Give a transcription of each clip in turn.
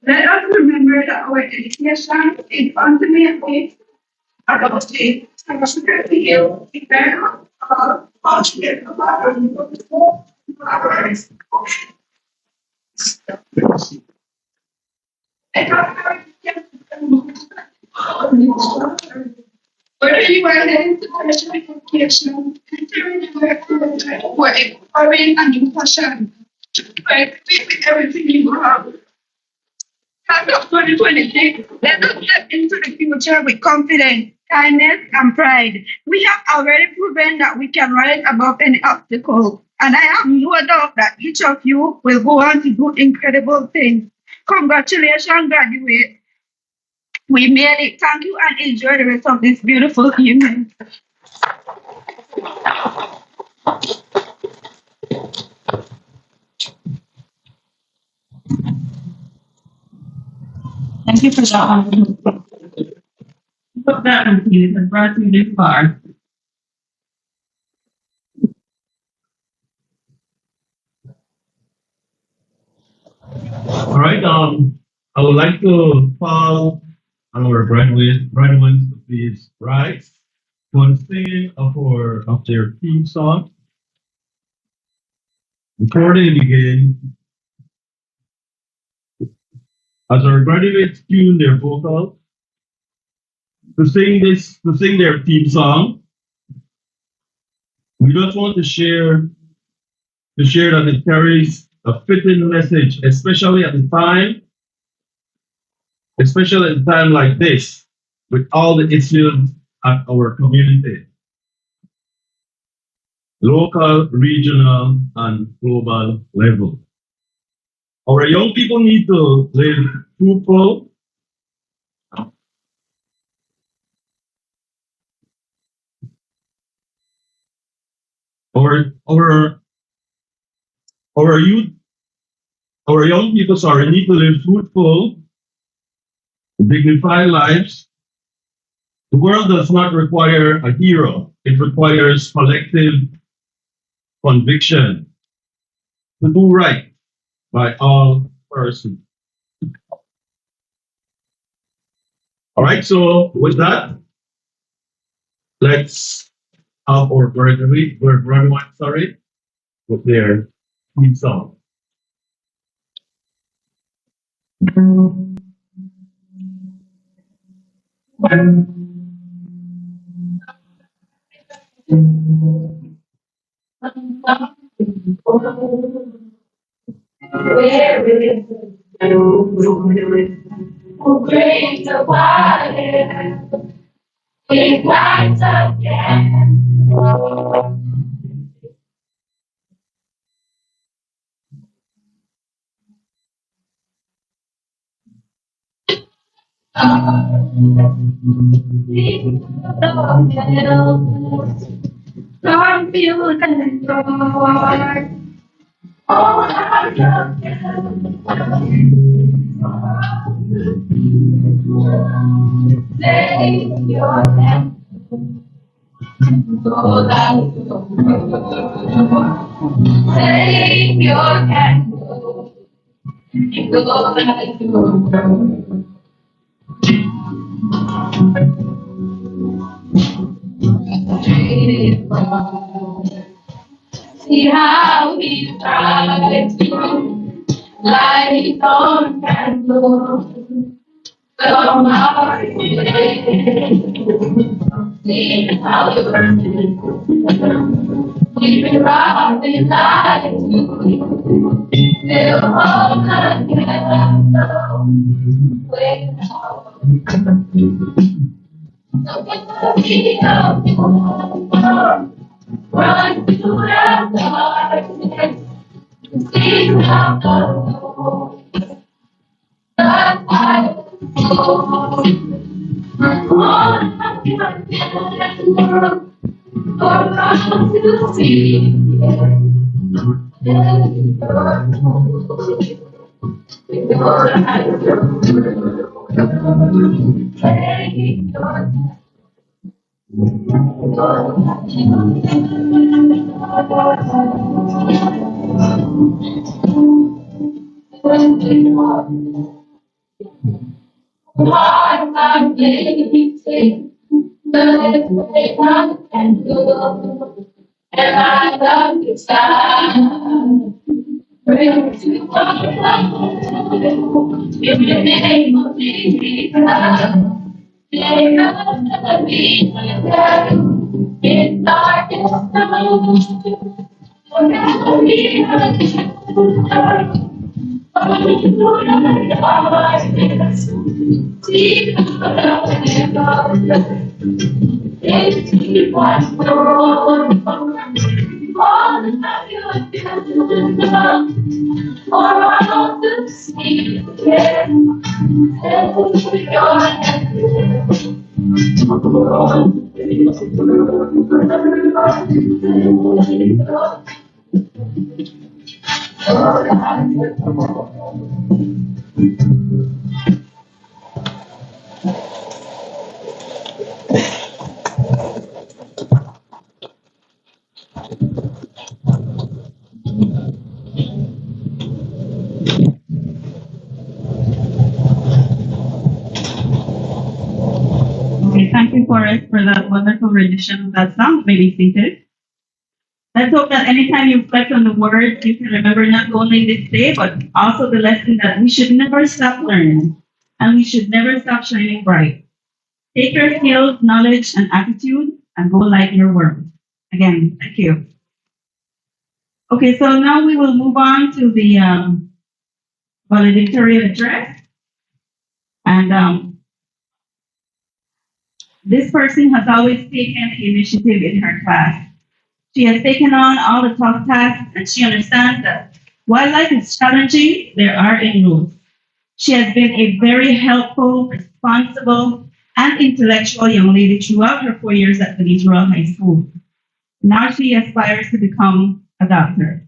Let us remember that our education is ultimately about the responsibility of the parent, passionate about our whether you are in international education, entering or exploring a new passion, like with everything you have. As of 2026, let us step into the future with confidence, kindness, and pride. We have already proven that we can rise above any obstacle, and I have no doubt that each of you will go on to do incredible things. Congratulations, graduate. We made it. Thank you and enjoy the rest of this beautiful evening. Thank you for that one. Put that on you and brought you this far. All right. I would like to call our graduates to please rise for the singing of their theme song. Before they begin, as our graduates tune their vocals to sing their theme song, we just want to share that it carries a fitting message, especially at a time like this, with all the issues at our community, local, regional, and global level. Our young people need to live truthful, our our youth, our young people, sorry, need to live fruitful, dignified lives. The world does not require a hero. It requires collective conviction to do right by all persons. All right, so with that, let's have our graduate, sorry, with their theme song. Where is who brings the water? It lights again. Confused and torn. Oh, I love you. Say your name. So that say your candle. So that you see how he tries to light on candle. From our see how you keep it running like you still hold the candle without so get the run to the darkness see how the I want to see I'm waiting, the way I can go, and I love you, time. Bring to my life, in the name of Jesus. They are be there in darkest times. Forever be there. Okay, thank you, Forrest, for that wonderful rendition of that song. Maybe seated. Let's hope that anytime you reflect on the words, you can remember not only this day, but also the lesson that we should never stop learning and we should never stop shining bright. Take your skills, knowledge, and attitude and go light your world. Again, thank you. Okay, so now we will move on to the valedictorian address. And this person has always taken the initiative in her class. She has taken on all the tough tasks and she understands that while life is challenging, there are inroads. She has been a very helpful, responsible, and intellectual young lady throughout her 4 years at the Royal High School. Now she aspires to become a doctor.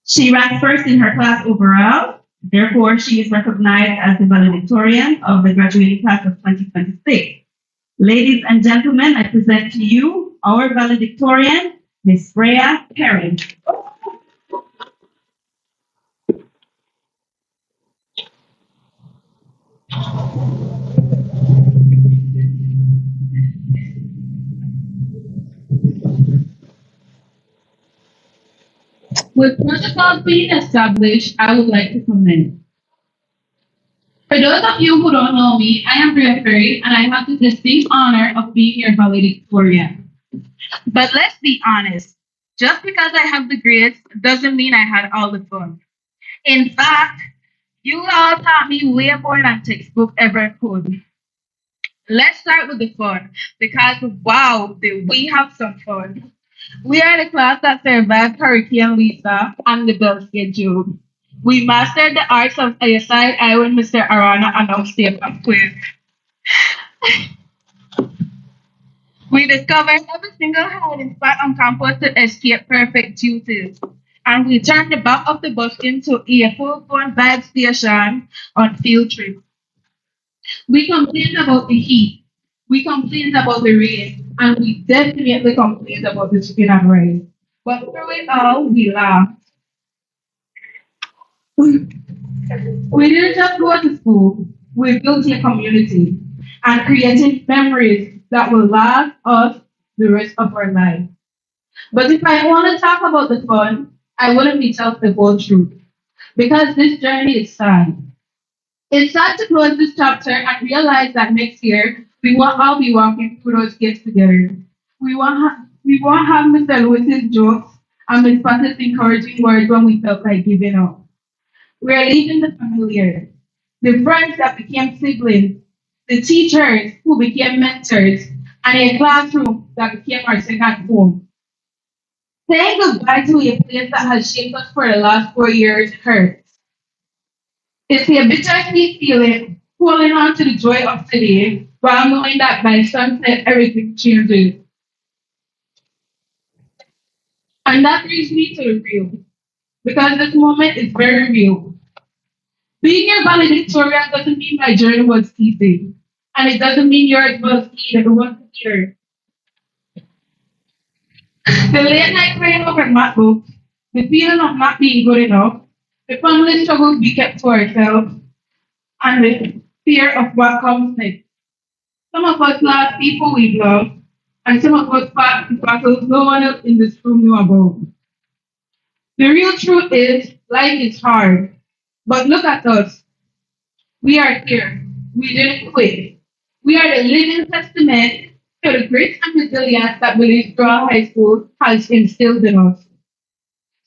She ranked first in her class overall. Therefore, she is recognized as the valedictorian of the graduating class of 2026. Ladies and gentlemen, I present to you our valedictorian, Miss Freya Perrin. With protocols being established, I would like to commence. For those of you who don't know me, I am Bria Ferry, and I have the distinct honor of being your valedictorian. But let's be honest, just because I have the grades doesn't mean I had all the fun. In fact, you all taught me way more than textbook ever could. Let's start with the fun, because wow, did we have some fun. We are the class that survived Hurricane Lisa and the bell schedule. We mastered the arts of ASI when Mr. Arana announced the quiz. We discovered every single hiding spot on campus to escape perfect duties. And we turned the back of the bus into a full-blown vibe station on field trips. We complained about the heat. We complained about the rain. And we definitely complained about the chicken and rice. But through it all, we laughed. We didn't just go to school, we built a community and created memories that will last us the rest of our life. But if I want to talk about the fun, I wouldn't be telling the whole truth because this journey is sad. It's sad to close this chapter and realize that next year we won't all be walking through those gates together. We won't have Mr. Lewis's jokes and Miss Pat's encouraging words when we felt like giving up. We're leaving the familiar, the friends that became siblings, the teachers who became mentors, and a classroom that became our second home. Saying goodbye to a place that has shaped us for the last 4 years hurts. It's a bittersweet feeling, holding on to the joy of today while knowing that by sunset everything changes. And that brings me to the real, because this moment is very real. Being your valedictorian doesn't mean my journey was easy. And it doesn't mean yours was either. It wasn't either. The late night praying over MacBooks, the feeling of not being good enough, The family struggle we kept to ourselves and the fear of what comes next. Some of us lost people we love, and some of us fought battles no one else in this room knew about. The real truth is, life is hard. But look at us. We are here. We didn't quit. We are the living testament to the grit and resilience that Willie Straw High School has instilled in us.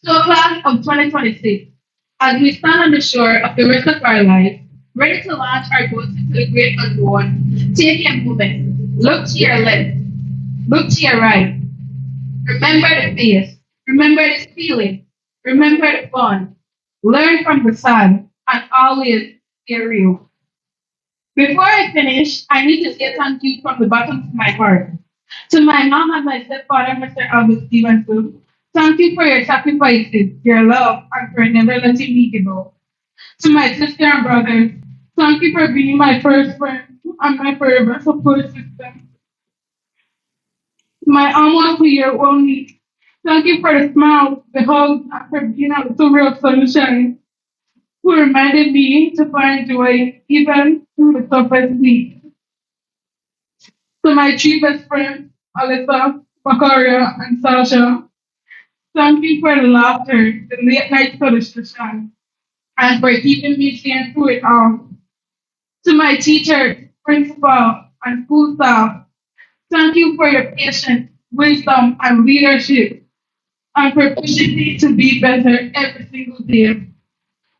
So, class of 2026, as we stand on the shore of the rest of our life, ready to launch our boats into the great unknown, take a moment. Look to your left. Look to your right. Remember the face. Remember this feeling. Remember the fun. Learn from the sun and always stay real. Before I finish, I need to say thank you from the bottom of my heart. To my mom and my stepfather, Mr. Albert Stevenson, thank you for your sacrifices, your love, and for never letting me give up. To my sister and brothers, thank you for being my first friend and my forever support system. To my almost year only, thank you for the smiles, the hugs, and for being a little ray of sunshine who reminded me to find joy even through the toughest week. To my three best friends, Alyssa, Bakaria, and Sasha, thank you for the laughter, the late night solicitation, and for keeping me sane through it all. To my teachers, principal, and school staff, thank you for your patience, wisdom, and leadership, and for pushing me to be better every single day.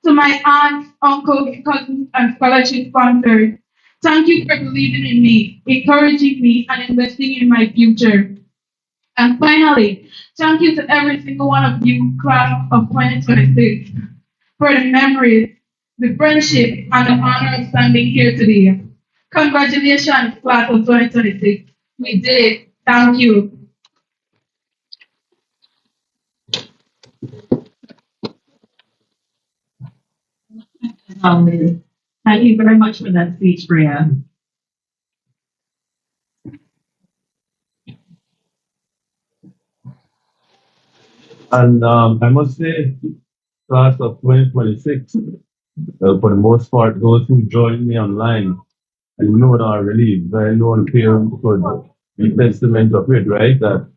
To my aunts, uncles, cousins, and scholarship sponsors, thank you for believing in me, encouraging me, and investing in my future. And finally, thank you to every single one of you, class of 2026, for the memories, the friendship, and the honor of standing here today. Congratulations, class of 2026. We did it. Thank you. Thank you very much for that speech, Bria. And I must say, class of 2026, for the most part, those who joined me online, I know that already, very known peer could be testament of it, right? That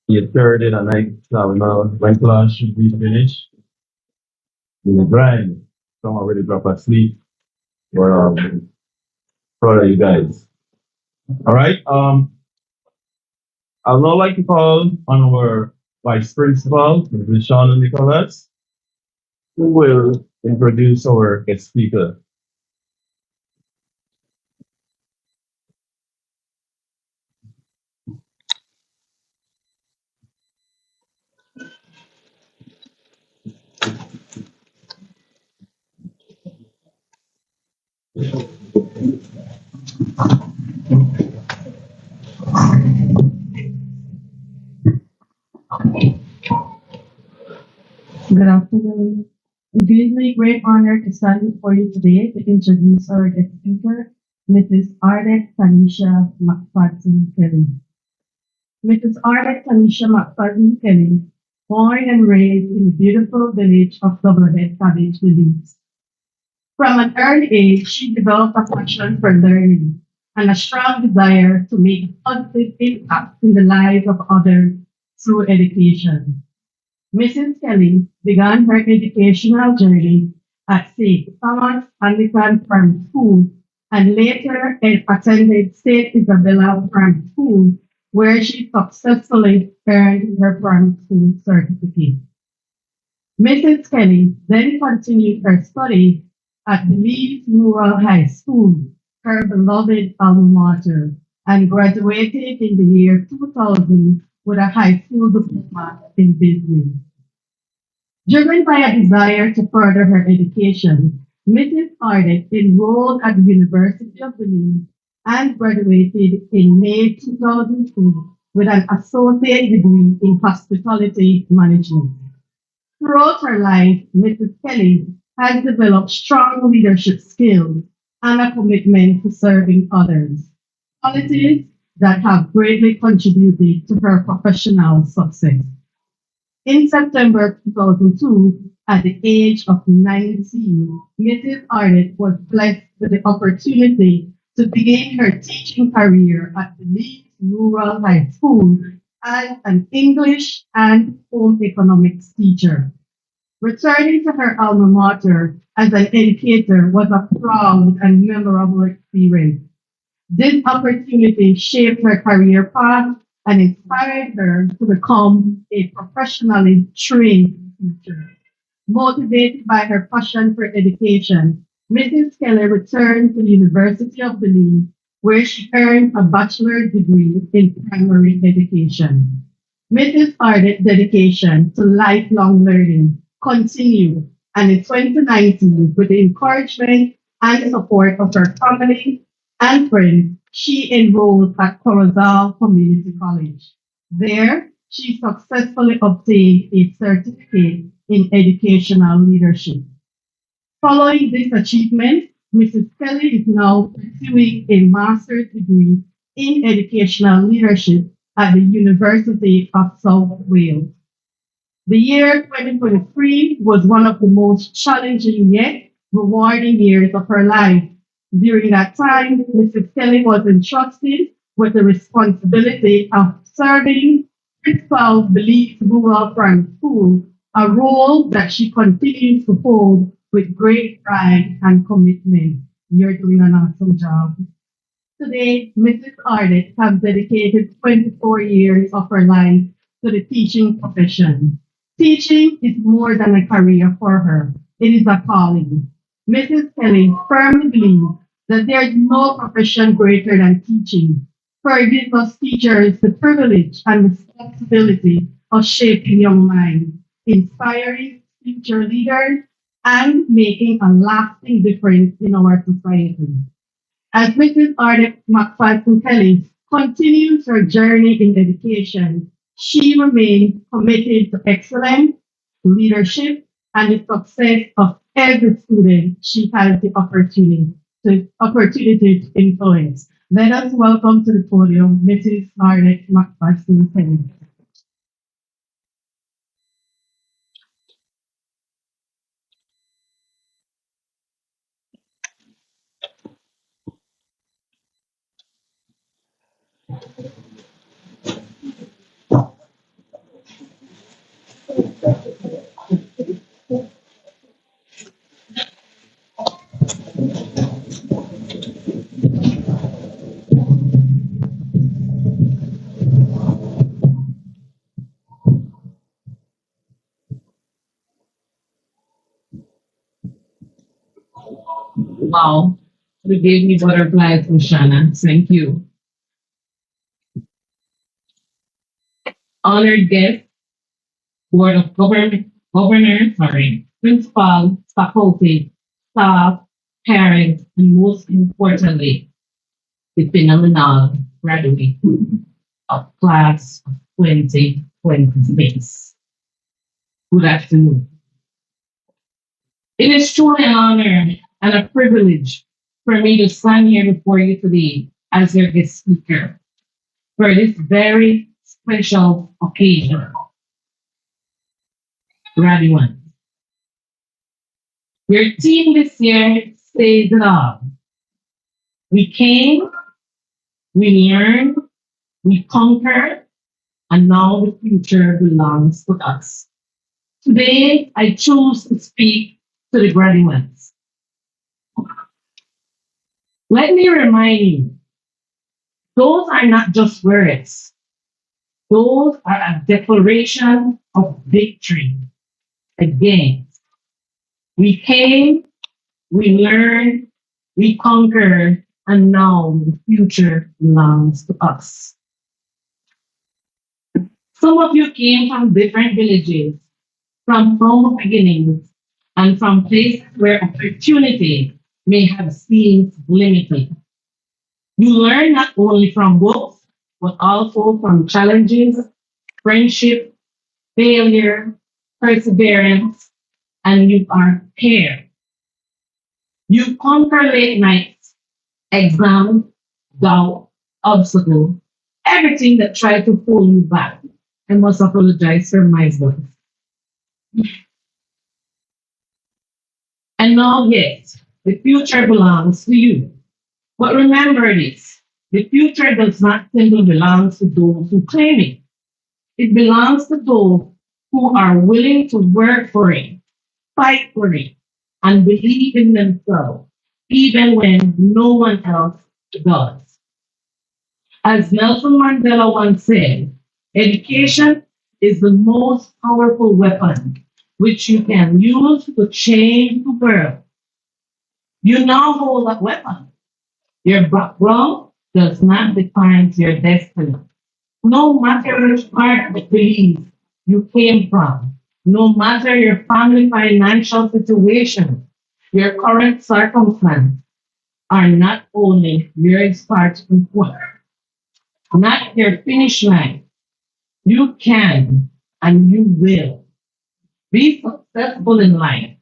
you third in a night, now when class should be finished, in the grind, some already drop asleep. We're proud of you guys. All right. I'd now like to call on our vice principal, Ms. Shauna Nicholas, who will introduce our guest speaker. Good afternoon. It gives me great honor to stand before you today to introduce our guest speaker, Mrs. Arlette Tanisha McFadden Kelly. Mrs. Arlette Tanisha McFadden Kelly, born and raised in the beautiful village of Doublehead Cabbage Belize. From an early age, she developed a passion for learning and a strong desire to make a positive impact in the lives of others through education. Mrs. Kelly began her educational journey at St. Thomas Anglican Primary School and later attended St. Isabella Primary School, where she successfully earned her primary school certificate. Mrs. Kelly then continued her study at Belize Rural High School, her beloved alma mater, and graduated in the year 2000 with a high school diploma in business. Driven by a desire to further her education, Mrs. Arnett enrolled at the University of Belize and graduated in May 2002 with an associate degree in hospitality management. Throughout her life, Mrs. Kelly has developed strong leadership skills and a commitment to serving others, qualities that have greatly contributed to her professional success. In September 2002, At the age of 19, Mrs. Arnett was blessed with the opportunity to begin her teaching career at the Leeds Rural High School as an English and home economics teacher. Returning to her alma mater as an educator was a proud and memorable experience. This opportunity shaped her career path and inspired her to become a professionally trained teacher. Motivated by her passion for education, Mrs. Kelly returned to the University of Belize, where she earned a bachelor's degree in primary education. Mrs. Arnett's dedication to lifelong learning continued, and in 2019, with the encouragement and support of her family and friends, she enrolled at Corozal Community College. There, she successfully obtained a certificate in educational leadership. Following this achievement, Mrs. Kelly is now pursuing a master's degree in educational leadership at the University of South Wales. The year 2023 was one of the most challenging yet rewarding years of her life. During that time, Mrs. Kelly was entrusted with the responsibility of serving Principal Belize Rural Primary School, a role that she continues to hold with great pride and commitment. You're doing an awesome job. Today, Mrs. Arnett has dedicated 24 years of her life to the teaching profession. Teaching is more than a career for her. It is a calling. Mrs. Kelly firmly believes that there is no profession greater than teaching, for it gives us teachers the privilege and responsibility of shaping young minds, inspiring future leaders, and making a lasting difference in our society. As Mrs. Arnett McFadden Kelly continues her journey in education, she remains committed to excellence, leadership, and the success of every student she has the opportunity to influence. Let us welcome to the podium Mrs. Arnett McFadden Kelly. Wow, you gave me butterflies, Oshana. Thank you. Honored guests, Board of Governors, Principal, faculty, staff, parents, and most importantly, the phenomenal graduate of class of 2026. Good afternoon. It is truly an honor and a privilege for me to stand here before you today as your guest speaker for this very special occasion. Graduate, your team this year says it all. We came, we learned, we conquered, and now the future belongs to us. Today, I choose to speak to the graduates. Let me remind you, those are not just words. Those are a declaration of victory. Again, we came, we learned, we conquered, and now the future belongs to us. Some of you came from different villages, from humble beginnings, and from places where opportunity may have seemed limited. You learn not only from books, but also from challenges, friendship, failure, perseverance, and you are paired. You conquer late nights, exams, doubt, obstacles, everything that tried to pull you back. I must apologize for my voice. And now, yes, the future belongs to you. But remember this, the future does not simply belong to those who claim it. It belongs to those who are willing to work for it, fight for it, and believe in themselves, even when no one else does. As Nelson Mandela once said, education is the most powerful weapon which you can use to change the world. You now hold that weapon. Your background does not define your destiny. No matter which part of the belief you came from, no matter your family financial situation, your current circumstance are not only your starting point, not your finish line. You can and you will be successful in life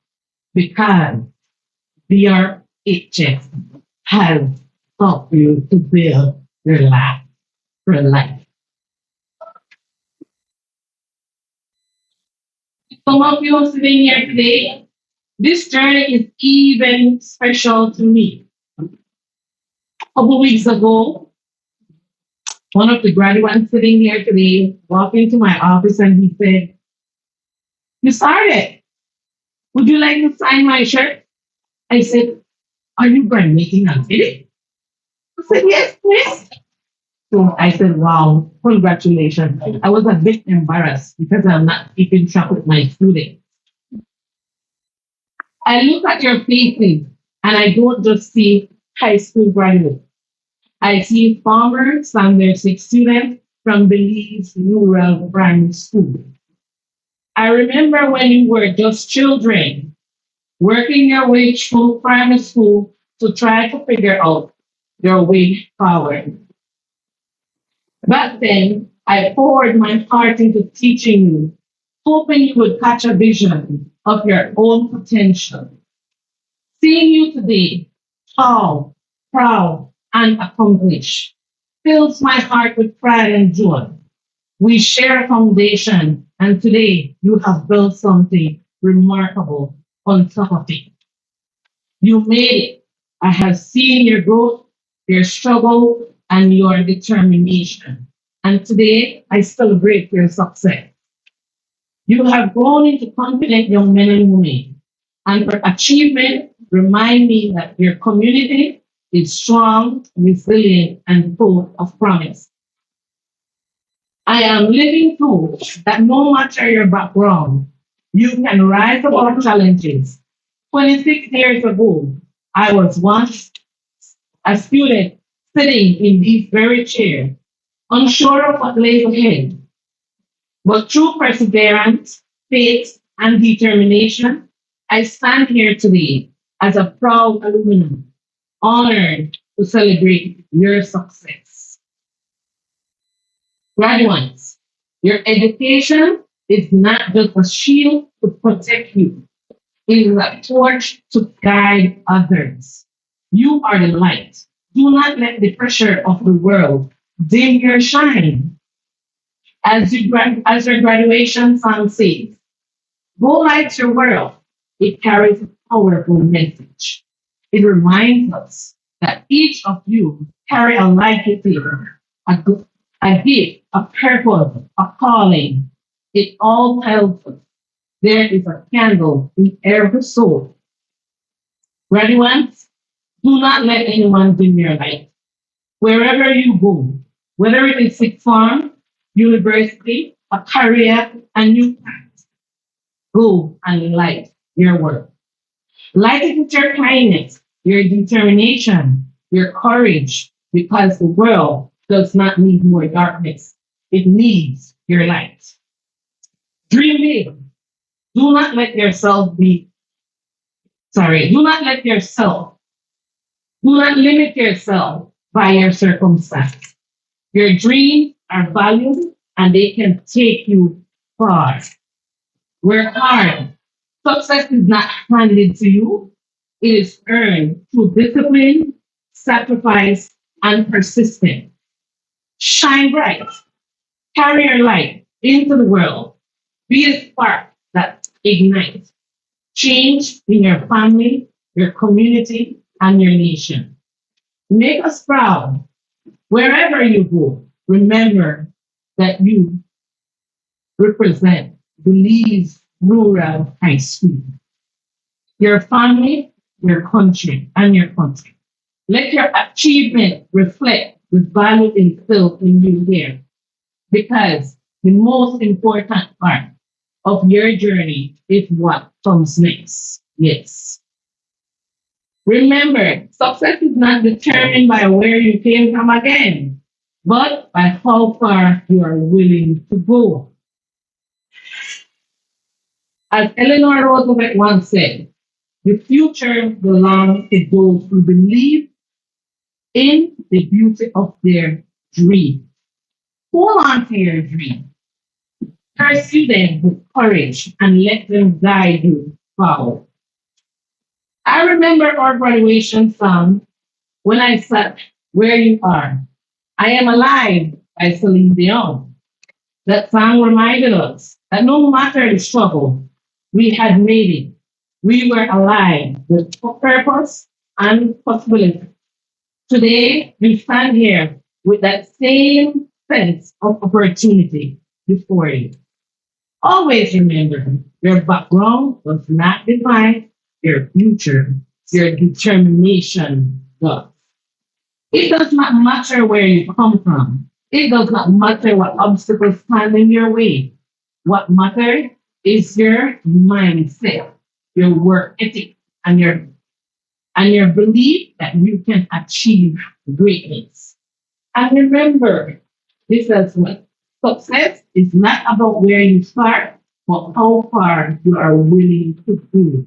because BRHS has taught you to build your life for life. Some of you sitting here today, this journey is even special to me. A couple weeks ago, one of the graduates sitting here today walked into my office and he said, "You started. Would you like to sign my shirt?" I said, "Are you graduating on today?" He said, "Yes, please." So I said, "Wow, congratulations." I was a bit embarrassed because I'm not keeping track with my students. I look at your faces and I don't just see high school graduates. I see former standard six students from Belize Rural Primary School. I remember when you were just children, working your way through primary school to try to figure out your way forward. Back then, I poured my heart into teaching you, hoping you would catch a vision of your own potential. Seeing you today, tall, proud, and accomplished, fills my heart with pride and joy. We share a foundation, and today you have built something remarkable on top of it. You made it. I have seen your growth, your struggle, and your determination. And today I celebrate your success. You have grown into confident young men and women. And your achievement remind me that your community is strong, resilient, and full of promise. I am living proof that no matter your background, you can rise above challenges. 26 years ago, I was once a student sitting in this very chair, unsure of what lay ahead. But through perseverance, faith, and determination, I stand here today as a proud alumni, honored to celebrate your success. Graduates, your education is not just a shield to protect you, it is a torch to guide others. You are the light. Do not let the pressure of the world dim your shine. As your graduation song says, go light your world. It carries a powerful message. It reminds us that each of you carry a life within, a gift, a purpose, a calling. It all tells us there is a candle in every soul. Graduates, do not let anyone dim your light. Wherever you go, whether it is sixth form, university, a career, a new path, go and light your work. Light it with your kindness, your determination, your courage, because the world does not need more darkness. It needs your light. Dream big. Do not let yourself be, do not let yourself, do not limit yourself by your circumstance. Your dreams are valued and they can take you far. Work hard. Success is not handed to you. It is earned through discipline, sacrifice, and persistence. Shine bright. Carry your light into the world. Be a spark that ignites. change in your family, your community, and your nation. Make us proud wherever you go. Remember that you represent Belize Rural High School, your family, your country, and your country. Let your achievement reflect the value instilled in you here, because the most important part of your journey is what comes next. Yes. Remember, success is not determined by where you came from again, but by how far you are willing to go. As Eleanor Roosevelt once said, the future belongs to those who believe in the beauty of their dream. Hold on to your dream. Pursue them with courage and let them guide you forward. I remember our graduation song, When I Sat Where You Are. I Am Alive by Celine Dion. That song reminded us that no matter the struggle, we had made it. We were alive with purpose and possibility. Today, we stand here with that same sense of opportunity before you. Always remember, your background does not define your future. Your determination does. It does not matter where you come from. It does not matter what obstacles stand in your way. What matters is your mindset, your work ethic, and your belief that you can achieve greatness. And remember, this is what success is not about where you start, but how far you are willing to go.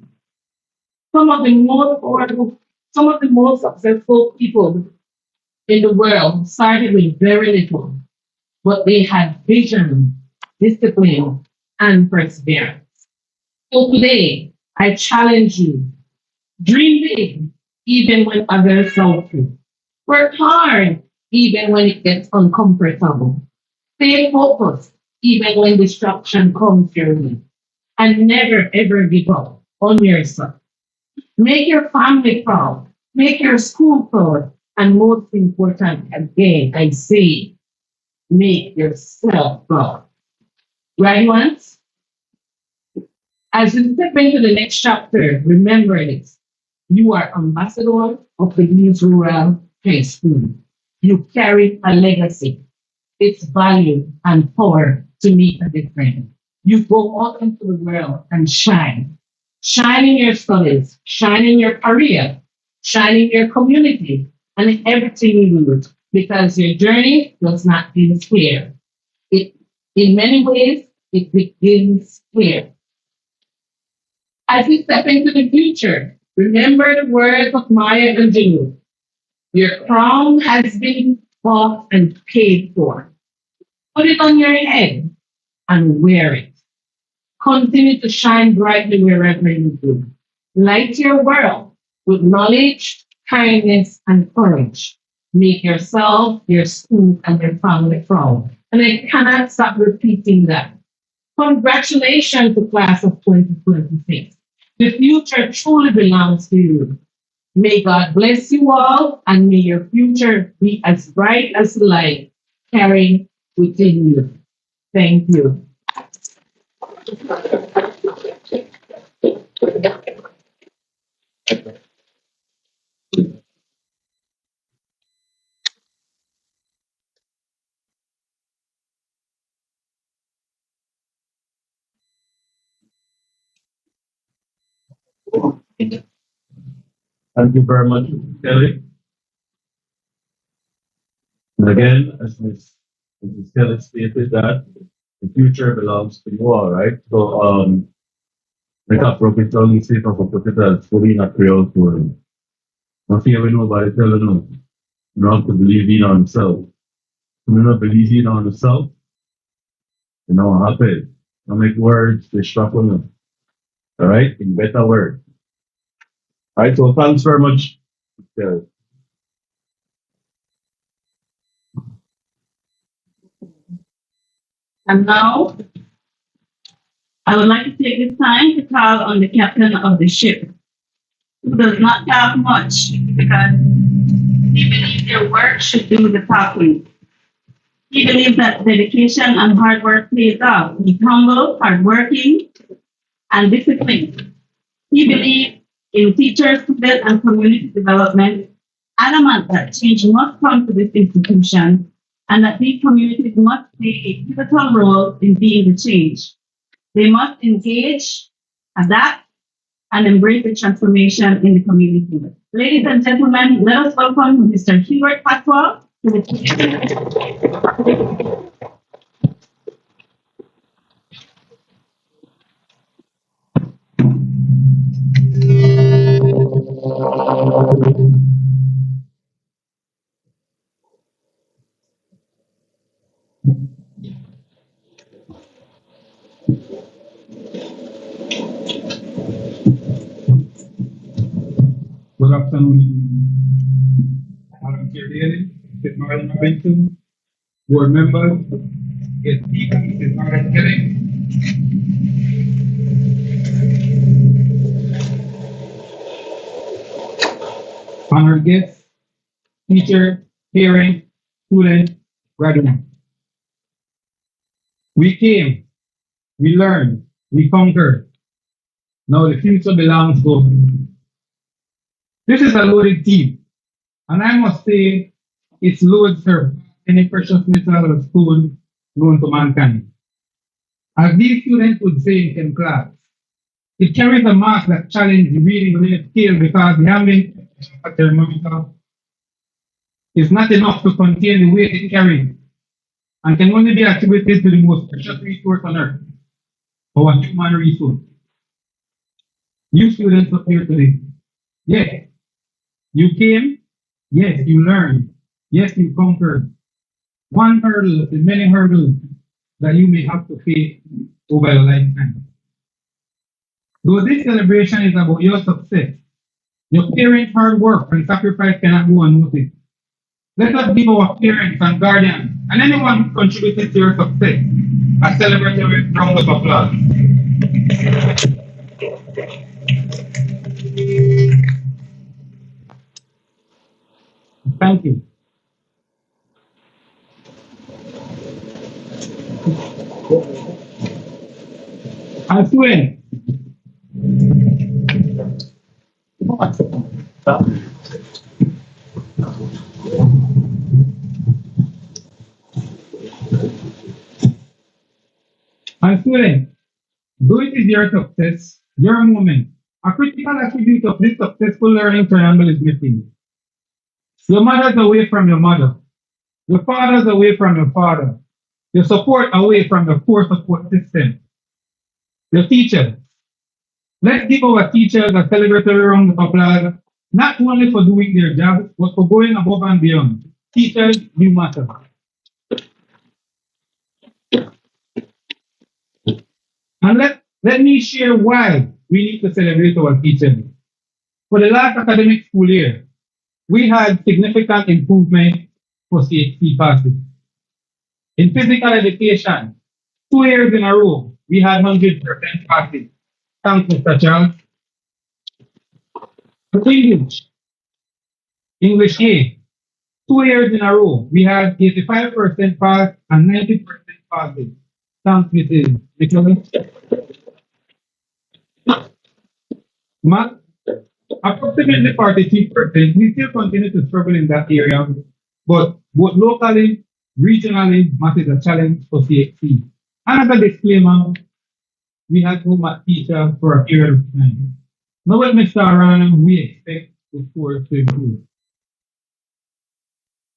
Some of the most powerful, some of the most successful people in the world started with very little, but they had vision, discipline, and perseverance. So today, I challenge you, dream big, even when others doubt you. Work hard, even when it gets uncomfortable. Stay focused, even when distraction comes your way. And never ever give up on yourself. Make your family proud. Make your school proud. And most important, again, I say, make yourself proud. Right ones? As you step into the next chapter, remember this. You are ambassador of the Belize Rural High School. You carry a legacy, its value and power to make a difference. You go out into the world and shine. Shine in your studies, shine in your career, shine in your community, and in everything you do. Because your journey does not end here. It, in many ways, it begins here. As we step into the future, remember the words of Maya Angelou. Your crown has been bought and paid for. Put it on your head and wear it. Continue to shine brightly wherever you go. Light your world with knowledge, kindness, and courage. Make yourself, your school, and your family proud. And I cannot stop repeating that. Congratulations to class of 2026. The future truly belongs to you. May God bless you all, and may your future be as bright as the light carrying within you. Thank you. Thank you very much, Kelly. And again, as Ms. Kelly stated that the future belongs to you all, right? So, nakapropitong isip ang pagpapita fully na Creole for nothing we know about it, tell no. You have to believe in on yourself. If you not believe in on yourself, you know what happen. Don't make words, they struggle them. All right? In better word. All right, so thanks very much. Kelly. And now I would like to take this time to call on the captain of the ship, who does not talk much because he believes their work should do the talking. He believes that dedication and hard work pays off. He's humble, hardworking, and disciplined. He believes in teachers, students, and community development, adamant that change must come to this institution and that these communities must play a pivotal role in being the change. They must engage, adapt, and embrace the transformation in the community. Ladies and gentlemen, let us welcome Mr. Hubert Patois to the Good afternoon, Madam Chair Daly, Mrs. Marlon Robinson, board members, guest speaker, Mrs. Marlon Kelly, honored guests, teacher, parent, student, graduate. We came, we learned, we conquered. Now the future belongs to. This is a loaded team, and I must say its loads surpass any precious metal or stone known to mankind. As these students would say in class, it carries a mark that challenges the reading rate scale because the ambient thermometer is not enough to contain the weight it carries and can only be attributed to the most precious resource on earth, our human resource. You students up here today, yes, you came, yes, you learned, yes, you conquered. One hurdle of the many hurdles that you may have to face over your lifetime. Though this celebration is about your success, your parents' hard work and sacrifice cannot go unnoticed. Let us give our parents and guardians and anyone who contributed to your success a celebratory round of applause. Thank you. And students, though it is your success, your moment, a critical attribute of this successful learning triangle is missing. Your mother's away from your mother, your father's away from your father, your support away from your core support system, your teachers. Let's give our teachers a celebratory round of applause, not only for doing their job, but for going above and beyond. Teachers, you matter. And let me share why we need to celebrate our teachers. For the last academic school year, we had significant improvement for CHC passes. In physical education, 2 years in a row, we had 100% passes. Thanks, Mr. Charles. For English A, 2 years in a row, we had 85% pass and 90% passes. Thanks, Mrs. Nicholas. Math, approximately 43%. We still continue to struggle in that area, but both locally, regionally, math is a challenge for CXC. Another disclaimer, we had no math teacher for a period of time. Now with Mr. Arana, we expect the course to improve.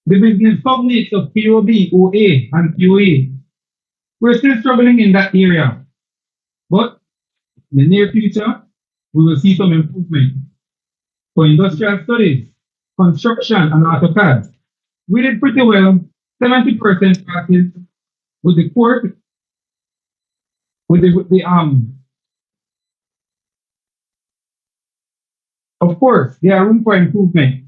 The business cognates of POB, OA, and POA, we're still struggling in that area, but in the near future, we will see some improvement. For industrial studies, construction, and AutoCAD, we did pretty well, 70% passes with the course, of course, there are room for improvement.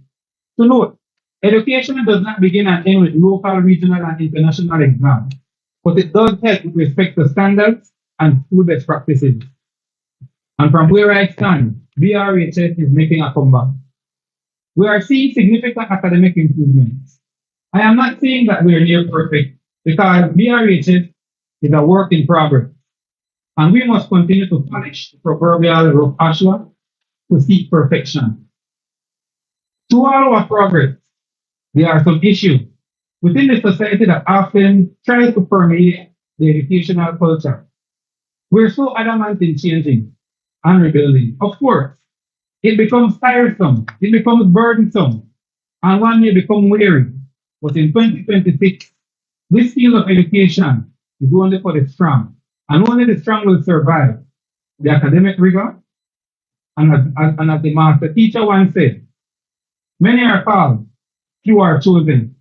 To note, education does not begin and end with local, regional, and international exams, but it does help with respect to standards, and school best practices. And from where I stand, BRHS is making a comeback. We are seeing significant academic improvements. I am not saying that we are near perfect because BRHS is a work in progress, and we must continue to polish the proverbial rough ashlar to seek perfection. Through all our progress, there are some issues within the society that often try to permeate the educational culture. We're so adamant in changing and rebuilding. Of course, it becomes tiresome, it becomes burdensome, and one may become weary. But in 2026, this field of education is only for the strong, and only the strong will survive the academic rigor. And as the master teacher once said, many are called, few are chosen.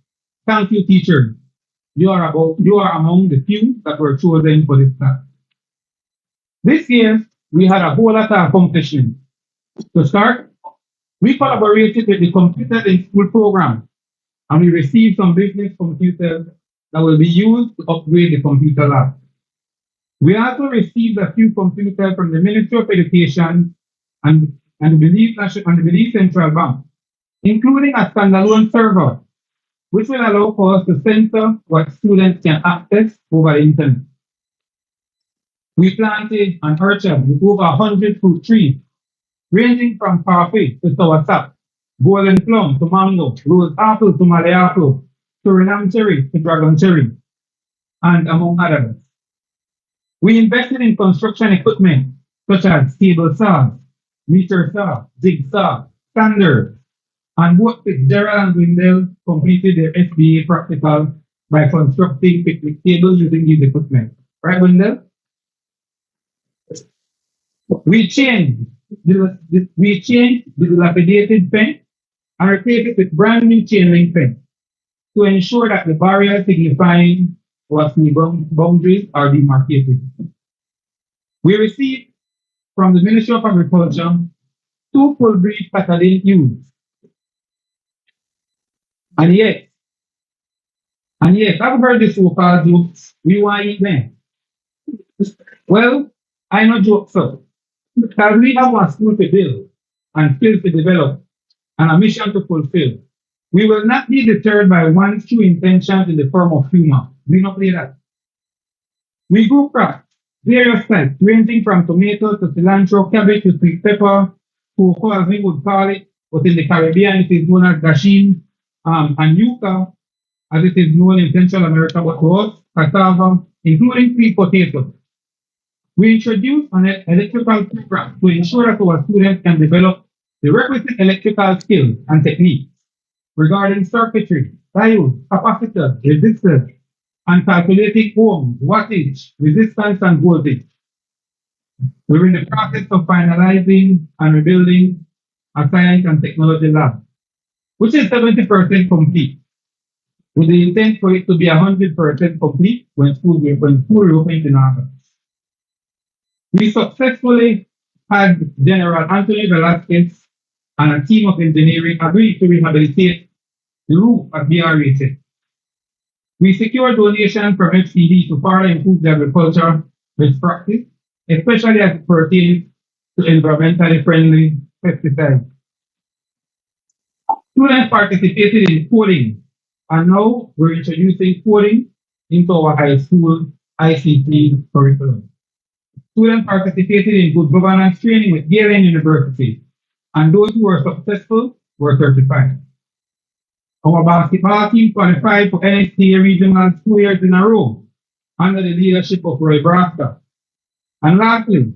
Thank you, teacher. You are among the few that were chosen for this task. This year, we had a whole lot of accomplishments. To start, we collaborated with the Computers in School program, and we received some business computers that will be used to upgrade the computer lab. We also received a few computers from the Ministry of Education and the Belief Central Bank, including a standalone server, which will allow for us to censor what students can access over the internet. We planted an orchard with over 100 fruit trees, ranging from coffee to soursop, golden plum to mango, rose apple to Malay apple, Suriname cherry to dragon cherry, and among others. We invested in construction equipment such as table saws, meter saw, jigsaw, sander, and both Fitzgerald and Windell completed their SBA practical by constructing picnic tables using these equipment. Right, Windell? We changed the dilapidated fence and replaced it with brand new chain link fence to ensure that the barriers signifying our school boundaries are demarcated. We received from the Ministry of Agriculture 2 full breed Catalan ewes. And yet, I've heard this so-called jokes, we want to eat them. Well, I know jokes so. Because we have one school to build and skills to develop and a mission to fulfill. We will not be deterred by one's true intentions in the form of humor. We don't play that. We grew crops, various types, ranging from tomatoes to cilantro, cabbage to sweet pepper, cocoa as we would call it, but in the Caribbean it is known as gashin, and yuca, as it is known in Central America, but to us, cassava, including sweet potatoes. We introduced an electrical program to ensure that our students can develop the requisite electrical skills and techniques regarding circuitry, diodes, capacitors, resistors, and calculating ohm, wattage, resistance, and voltage. We're in the process of finalizing and rebuilding a science and technology lab, which is 70% complete, with the intent for it to be 100% complete when school reopens in August. We successfully had General Anthony Velasquez and a team of engineering agree to rehabilitate the roof at BRHS. We secured donations from FCD to further improve the agriculture best practice, especially as it pertains to environmentally friendly pesticides. Students participated in coding, and now we're introducing coding into our high school ICT curriculum. Students participated in good governance training with Galen University, and those who were successful were certified. Our basketball team qualified for NSTA regional 2 years in a row under the leadership of Roy Braska. And lastly,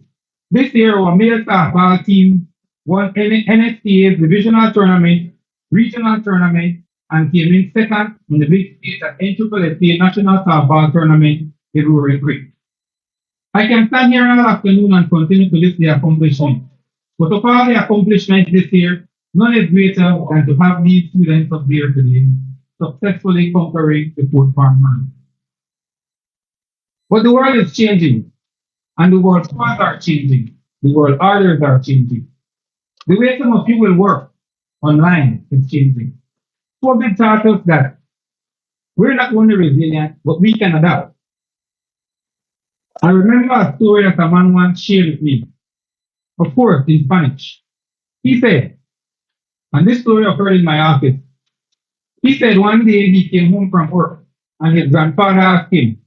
this year our male softball team won NSTA's divisional tournament, regional tournament, and came in second in the Big State at NSSA National Softball Tournament in Roaring Creek. I can stand here all afternoon and continue to list the accomplishments. But of all the accomplishments this year, none is greater than to have these students up there today successfully conquering the fourth farm line. But the world is changing, and the world thoughts are changing. The world orders are changing. The way some of you will work online is changing. COVID taught us that we're not only resilient, but we can adapt. I remember a story that a man once shared with me, of course, in Spanish. He said, and this story occurred in my office. He said one day he came home from work and his grandfather asked him,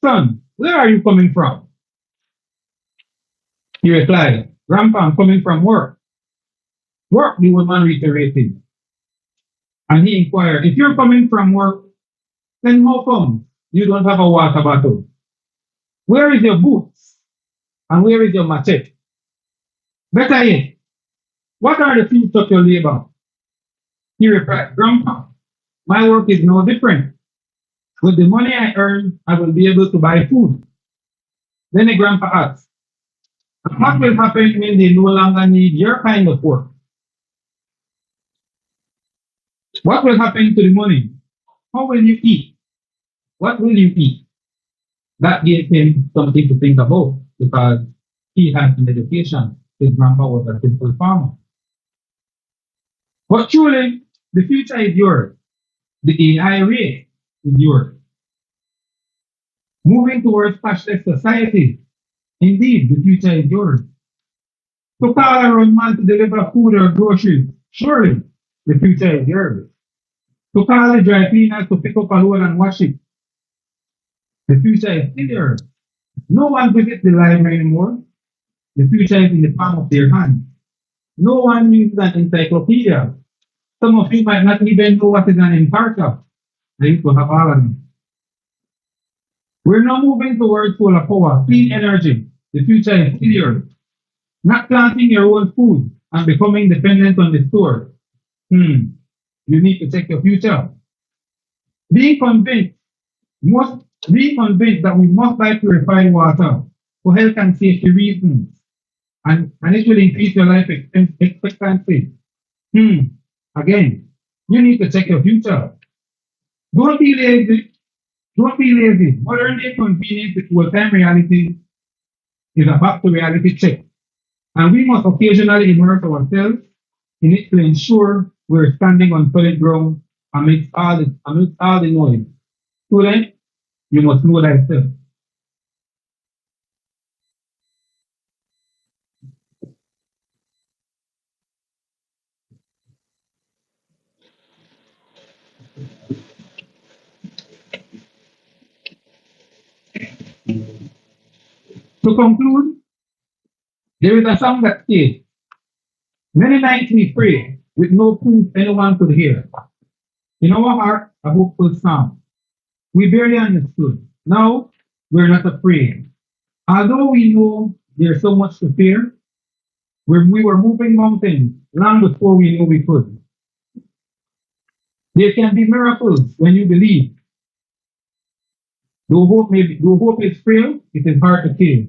"Son, where are you coming from?" He replied, "Grandpa, I'm coming from work." "Work," the old man reiterated. And he inquired, "If you're coming from work, then how come you don't have a water bottle? Where is your boots? And where is your machete? Better yet, what are the fruits of your labor?" He replied, "Grandpa, my work is no different. With the money I earn, I will be able to buy food." Then the grandpa asked, "What will happen when they no longer need your kind of work? What will happen to the money? How will you eat? What will you eat?" That gave him something to think about because he had an education. His grandpa was a simple farmer. But truly, the future is yours. The AI race is yours. Moving towards cashless society. Indeed, the future is yours. To call a road man to deliver food or groceries. Surely, the future is yours. To call a dry cleaner to pick up a load and wash it. The future is still yours. No one visits the library anymore. The future is in the palm of their hand. No one uses an encyclopedia. Some of you might not even know what is an encarta. I used to have all of them. We're now moving towards solar power, clean energy. The future is still yours. Not planting your own food and becoming dependent on the store. You need to check your future. Being convinced, being convinced that we must buy purified water for health and safety reasons, and it will increase your life expectancy. Again, you need to check your future. Don't be lazy. Don't be lazy. Modern day convenience with real-time reality is a back to reality check. And we must occasionally immerse ourselves in it to ensure we're standing on solid ground amidst all the noise. Student, you must know thyself. To conclude, there is a song that says, "Many nights we pray with no proof anyone could hear. In our heart, a hopeful sound. We barely understood. Now, we're not afraid. Although we know there's so much to fear, we were moving mountains long before we knew we could. There can be miracles when you believe. Though hope is frail, it is hard to kill.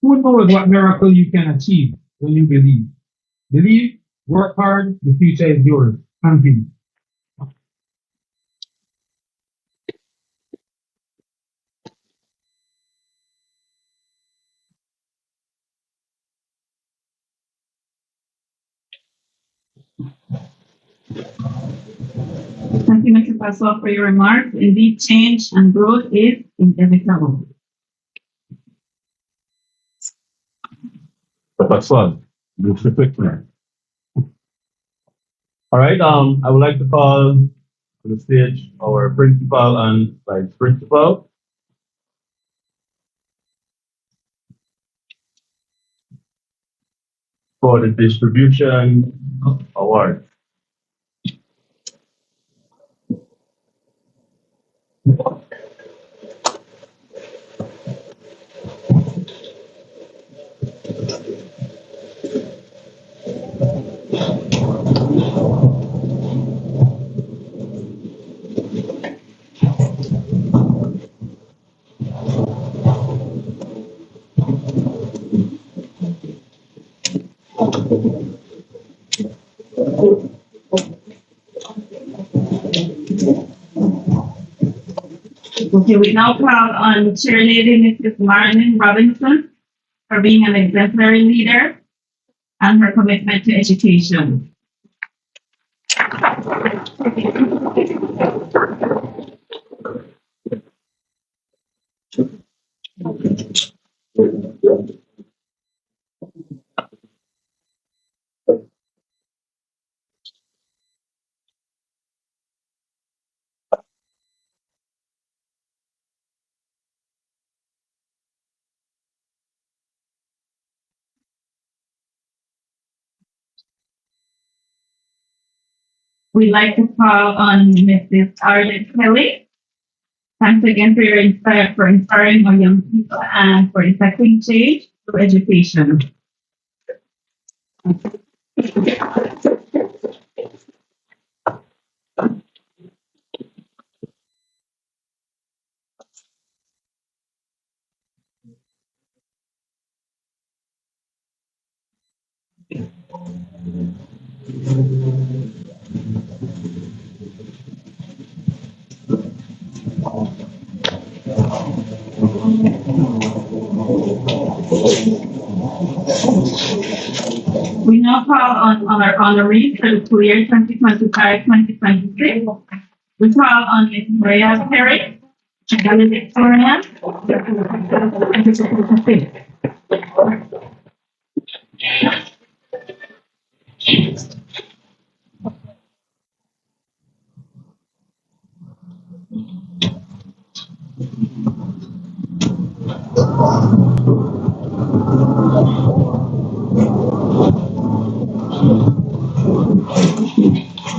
Who knows what miracle you can achieve when you believe? Believe, work hard, the future is yours. Thank you. Thank you, Mr. Pastor, for your remarks. Indeed, change and growth is inevitable. That's fun. Mr. Quickman. All right. I would like to call to the stage our principal and vice principal for the distribution award. Okay, we now call on cheerleader Mrs. Marilyn Robinson for being an exemplary leader and her commitment to education. We'd like to call on Mrs. Arlette Kelly. Thanks again for for inspiring our young people and for effecting change through education. We now call on our honorees for the school year 2025-2026. We call on Ms. Maria Perry, valedictorian.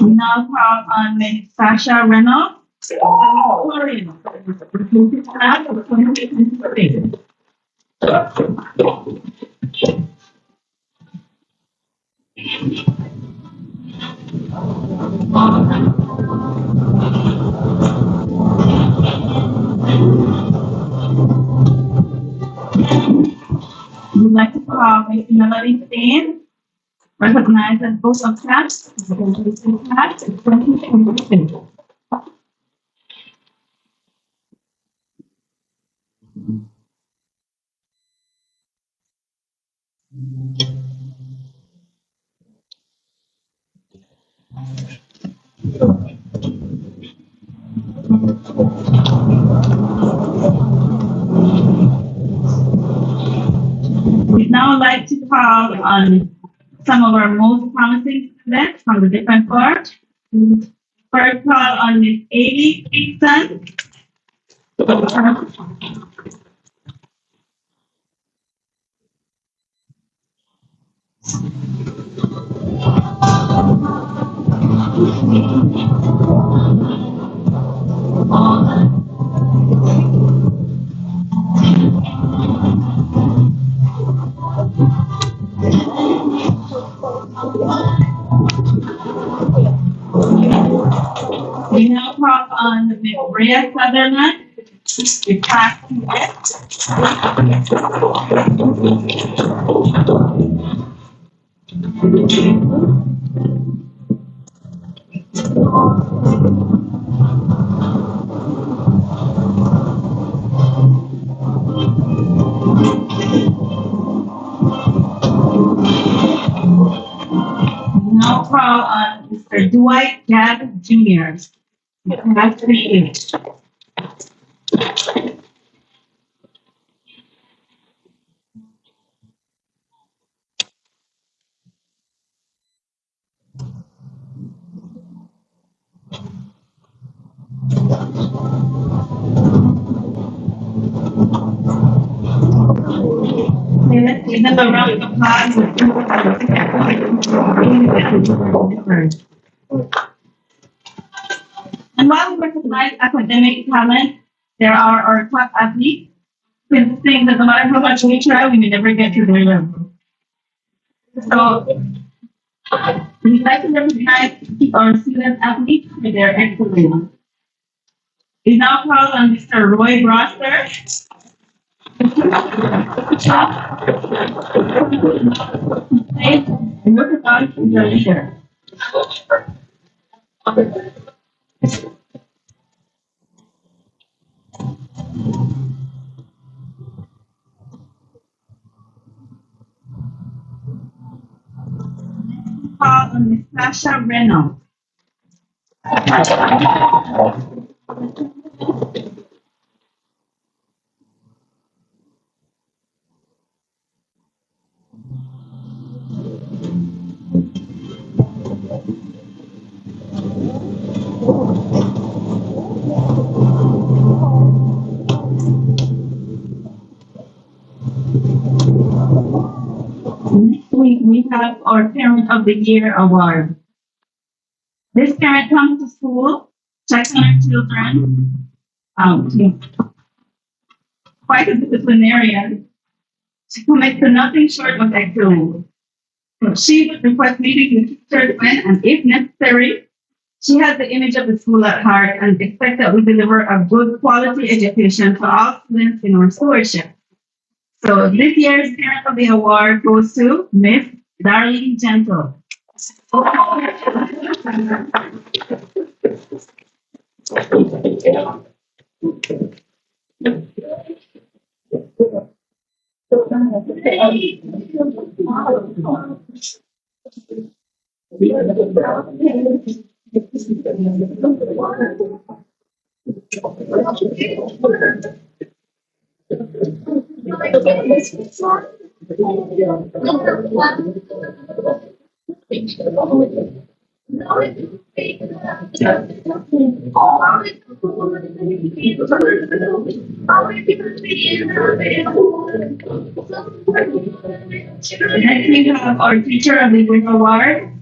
We now call on Ms. Sasha Reynolds, valedictorian. Class of 2026. We'd like to call Ms. Melody Steen, recognized as both of class, class of 2026. We'd now like to call on some of our most promising students from the different cohorts. First call on Ms. Amy Kingston. We now call on Ms. Rhea Sutherland. With class 2F. Now call on Mr. Dwight Gabb Jr. with class 3H. Okay, let's give them a round of applause. And while we recognize academic talent, there are our top athletes who think that no matter how much we try, we may never get to their level. So we'd like to recognize our student athletes for their excellence. We now call on Mr. Roy Brosser. And look about the leader. Call on Miss Sasha Reynolds. Next week we have our Parent of the Year award. This parent comes to school, checks on her children, she's quite a disciplinarian. She commits to nothing short of excellence. So she would request meetings with teachers when and if necessary. She has the image of the school at heart and expects that we deliver a good quality education for all students in our stewardship. So this year's Parent of the Award goes to Miss Darlene Gentle. Next we have our Teacher of the Year Award.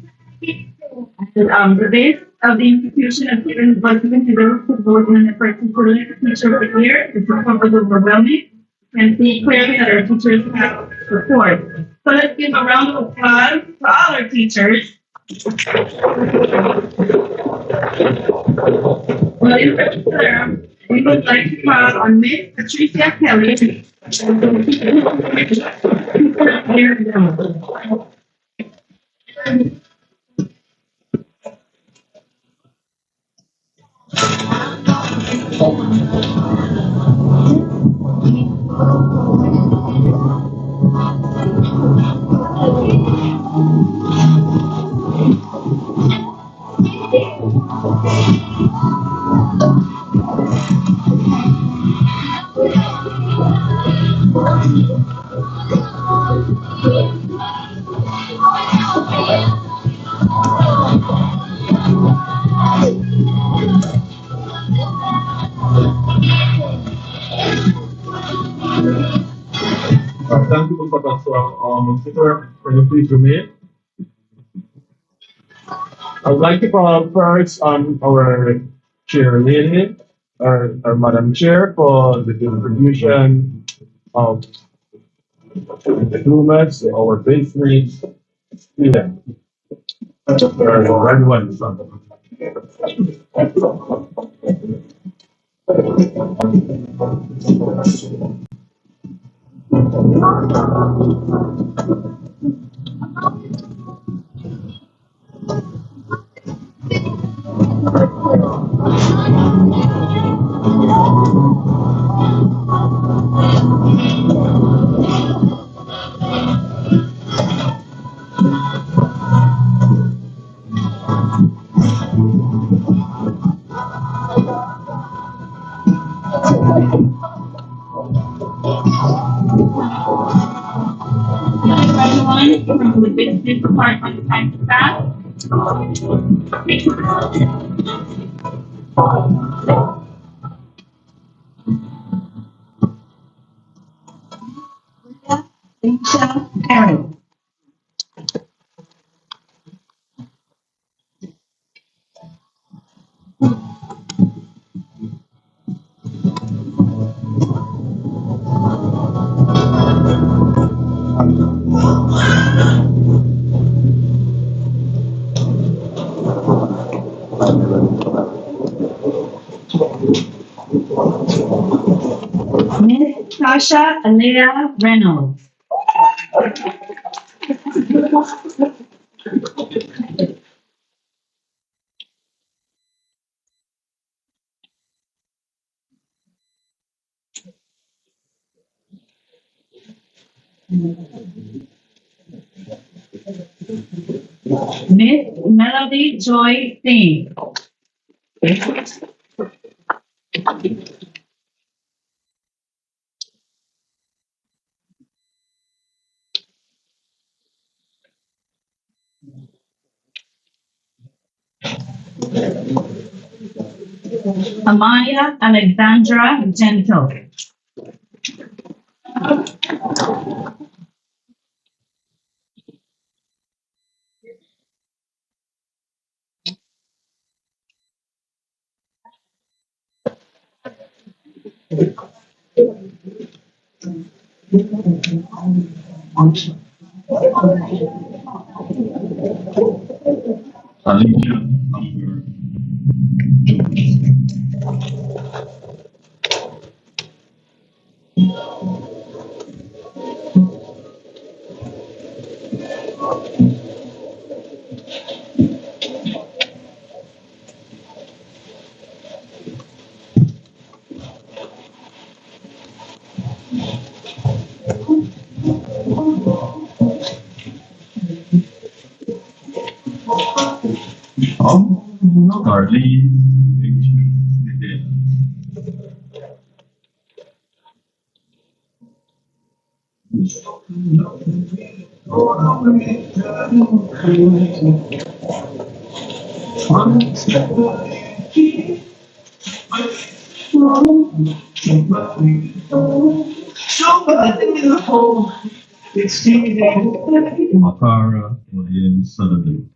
The base of the institution is given to those who vote in a particular Teacher of the Year. The support was overwhelming and see clearly that our teachers have support. So let's give a round of applause to all our teachers. Well, in particular, we would like to call on Miss Patricia Kelly. Thank you for that. So, Peter, can you please remain? I would like to call first on our chair lady, our Madam Chair, for the distribution of diplomas to our bakery students. Everyone. Everyone from the business department and staff. Lisa Carroll. Miss Tasha Alea Reynolds. Miss Melody Joy Singh. Amaya Alexandra Gentle. Alicia number Carly. Makara and Sullivan.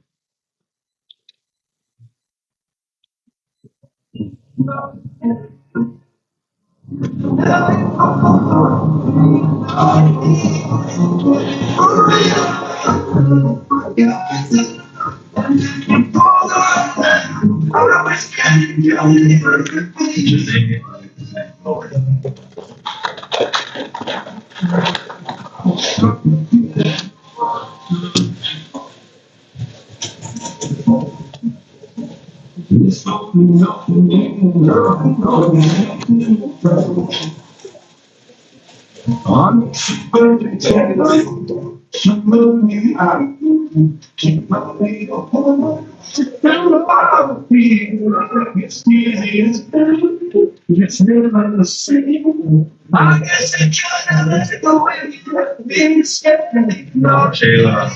Sheila,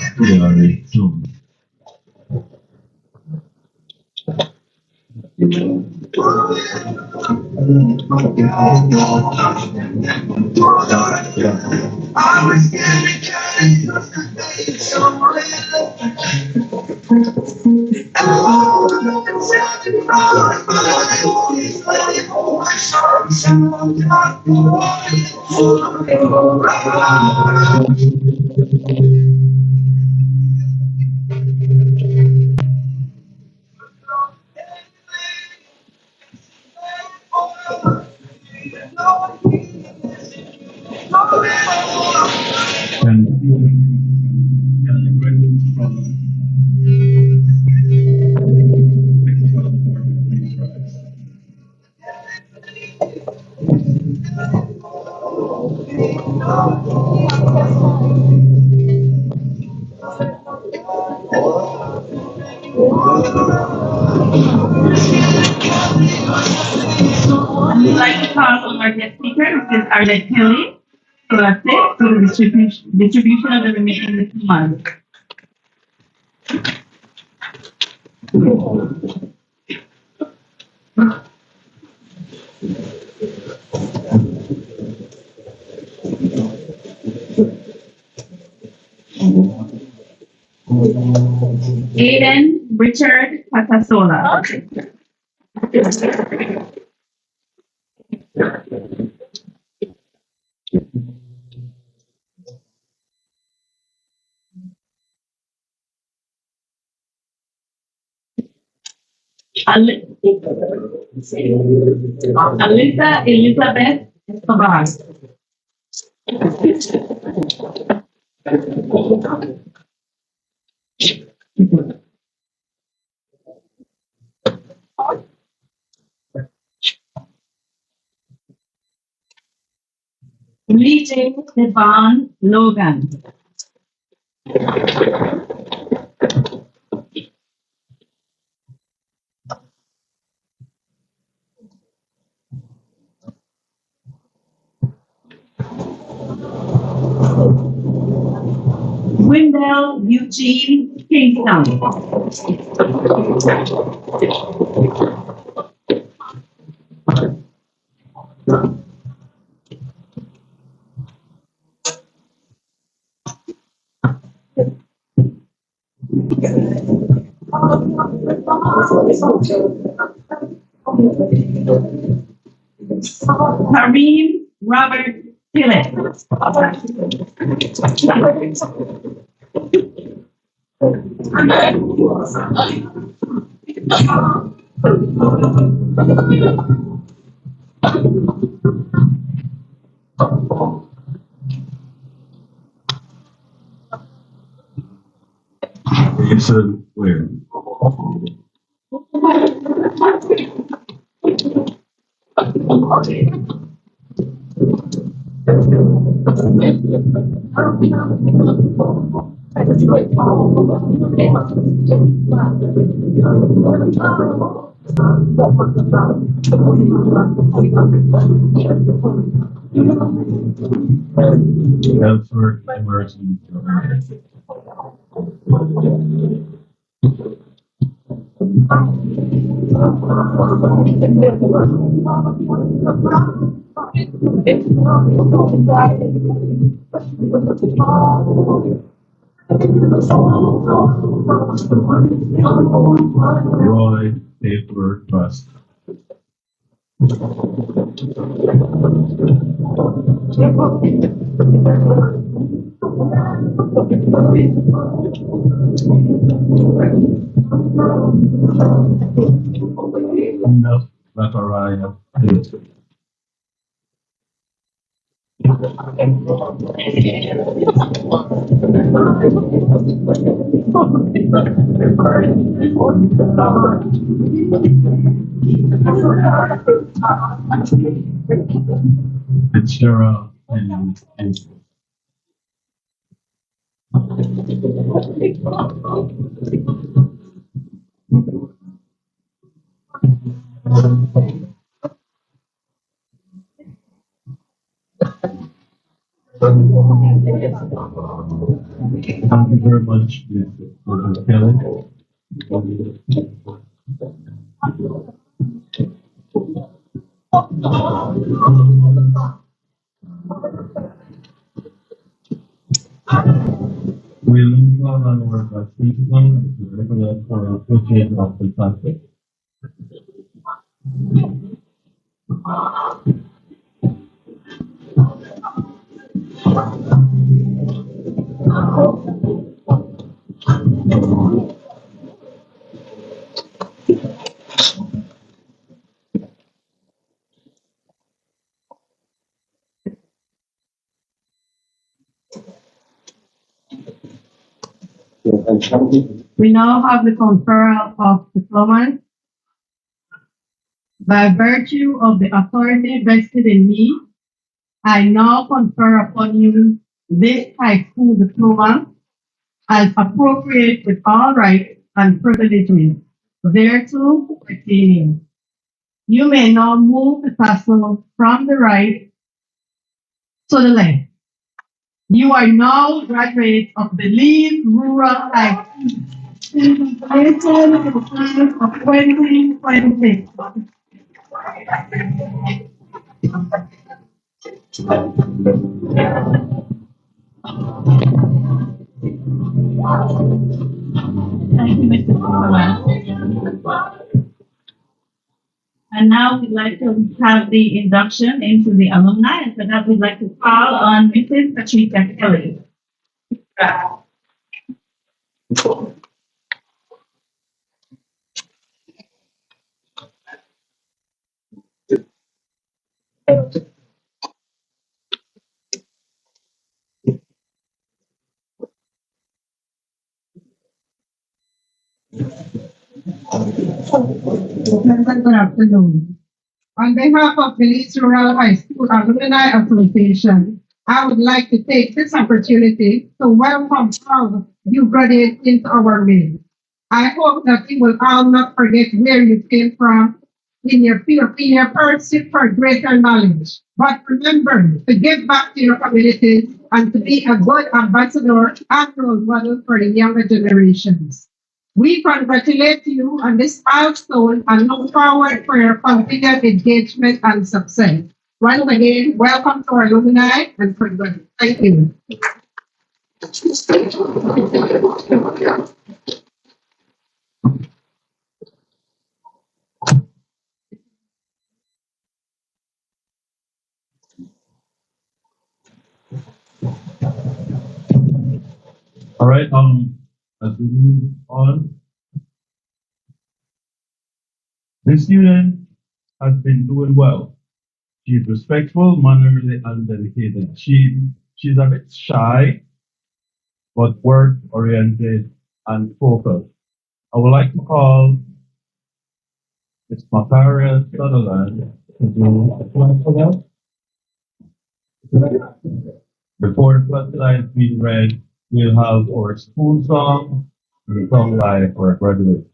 I would like to call on our guest speaker, Mrs. Arlette Kelly, to assist with the distribution of the remaining 2 months. Aiden Richard Patasola. Alyssa Elizabeth Escobar. Lee Devon Logan. Wendell Eugene Kingston. Kareem Robert Feel it. You said where? Ellsworth Emergency. Roy Paper Trust. Enough Zachariah. Fitzgerald and thank you very much, Mr. Kelly. We'll move on our system, regular for approaching of the topic. We now have the conferral of diplomas. By virtue of the authority vested in me, I now confer upon you this high school diploma as appropriate with all rights and privileges thereto pertaining. You may now move the tassel from the right to the left. You are now graduates of the Leeds Rural High School graduation in the class of 2026. Thank you, Mr. Superman. And now we'd like to have the induction into the alumni, and for that we'd like to call on Mrs. Patricia Kelly. Good afternoon. On behalf of the Leeds Rural High School Alumni Association, I would like to take this opportunity to welcome all you graduates into our midst. I hope that you will all not forget where you came from in your pursuit for greater knowledge. But remember to give back to your communities and to be a good ambassador and role model for the younger generations. We congratulate you on this milestone and look forward for your continued engagement and success. Once again, welcome to our alumni and progress. Thank you. All right. As we move on, this student has been doing well. She's respectful, mannerly, and dedicated. She's a bit shy, but work oriented and focused. I would like to call Ms. Makaria Sutherland to do a flag for them. Before the flag is being read, we'll have our school song and the song live for our graduates.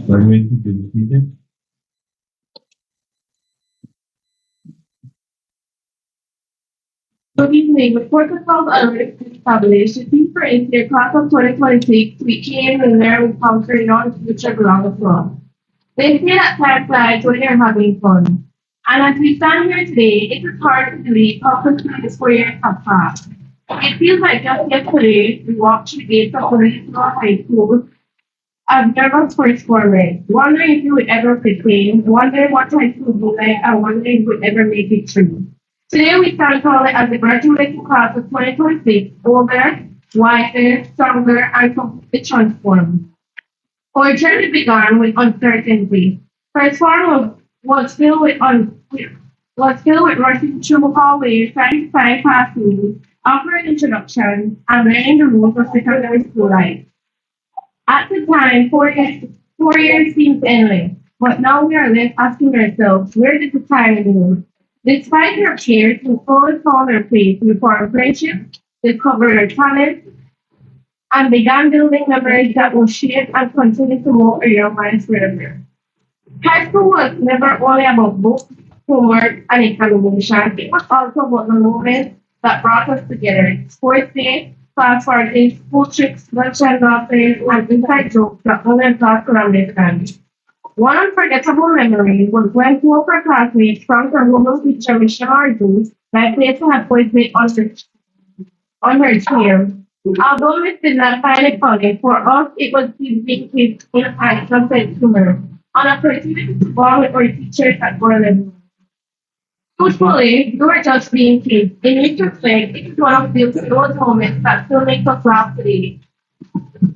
Graduates to be seated. Good evening. The protocol already established. The theme for the class of 2026, we came and learn with conquer in order to future belong as well. They say that time flies when you're having fun. And as we stand here today, it is hard to believe how quickly this 4 years have passed. It feels like just yesterday we walked through the gates of Municipal High School as nervous for forward, wondering if you would ever fit in, wondering what high school would be like, and wondering if you would ever make it through. Today we stand tall as the graduating class of 2026, older, wiser, stronger, and completely transformed. Our journey began with uncertainty. First form was filled with was filled with rushing through hallways, trying to find classrooms, offering introductions, and learning the rules of secondary school life. At the time, 4 years seemed endless, but now we are left asking ourselves, where did the time go? Despite our peers who fully found their place, we formed friendships, discovered our talents, and began building memories that will shape and continue to mold your minds forever. High school was never only about books, homework, and examination. It was also about the moments that brought us together. Sports day, class parties, school trips, lunch and classes, and inside jokes that only a class could understand. One unforgettable memory was when two of our classmates from her woman teacher, Michelle Arjun, my place had poisoned on her chair. Although we did not find it funny, for us it was being kids in a kind of sense humor. On a opportunity to bond with our teachers at Borland. Truthfully, we were just being kids. In retrospect, it is one of those moments that still make us laugh today.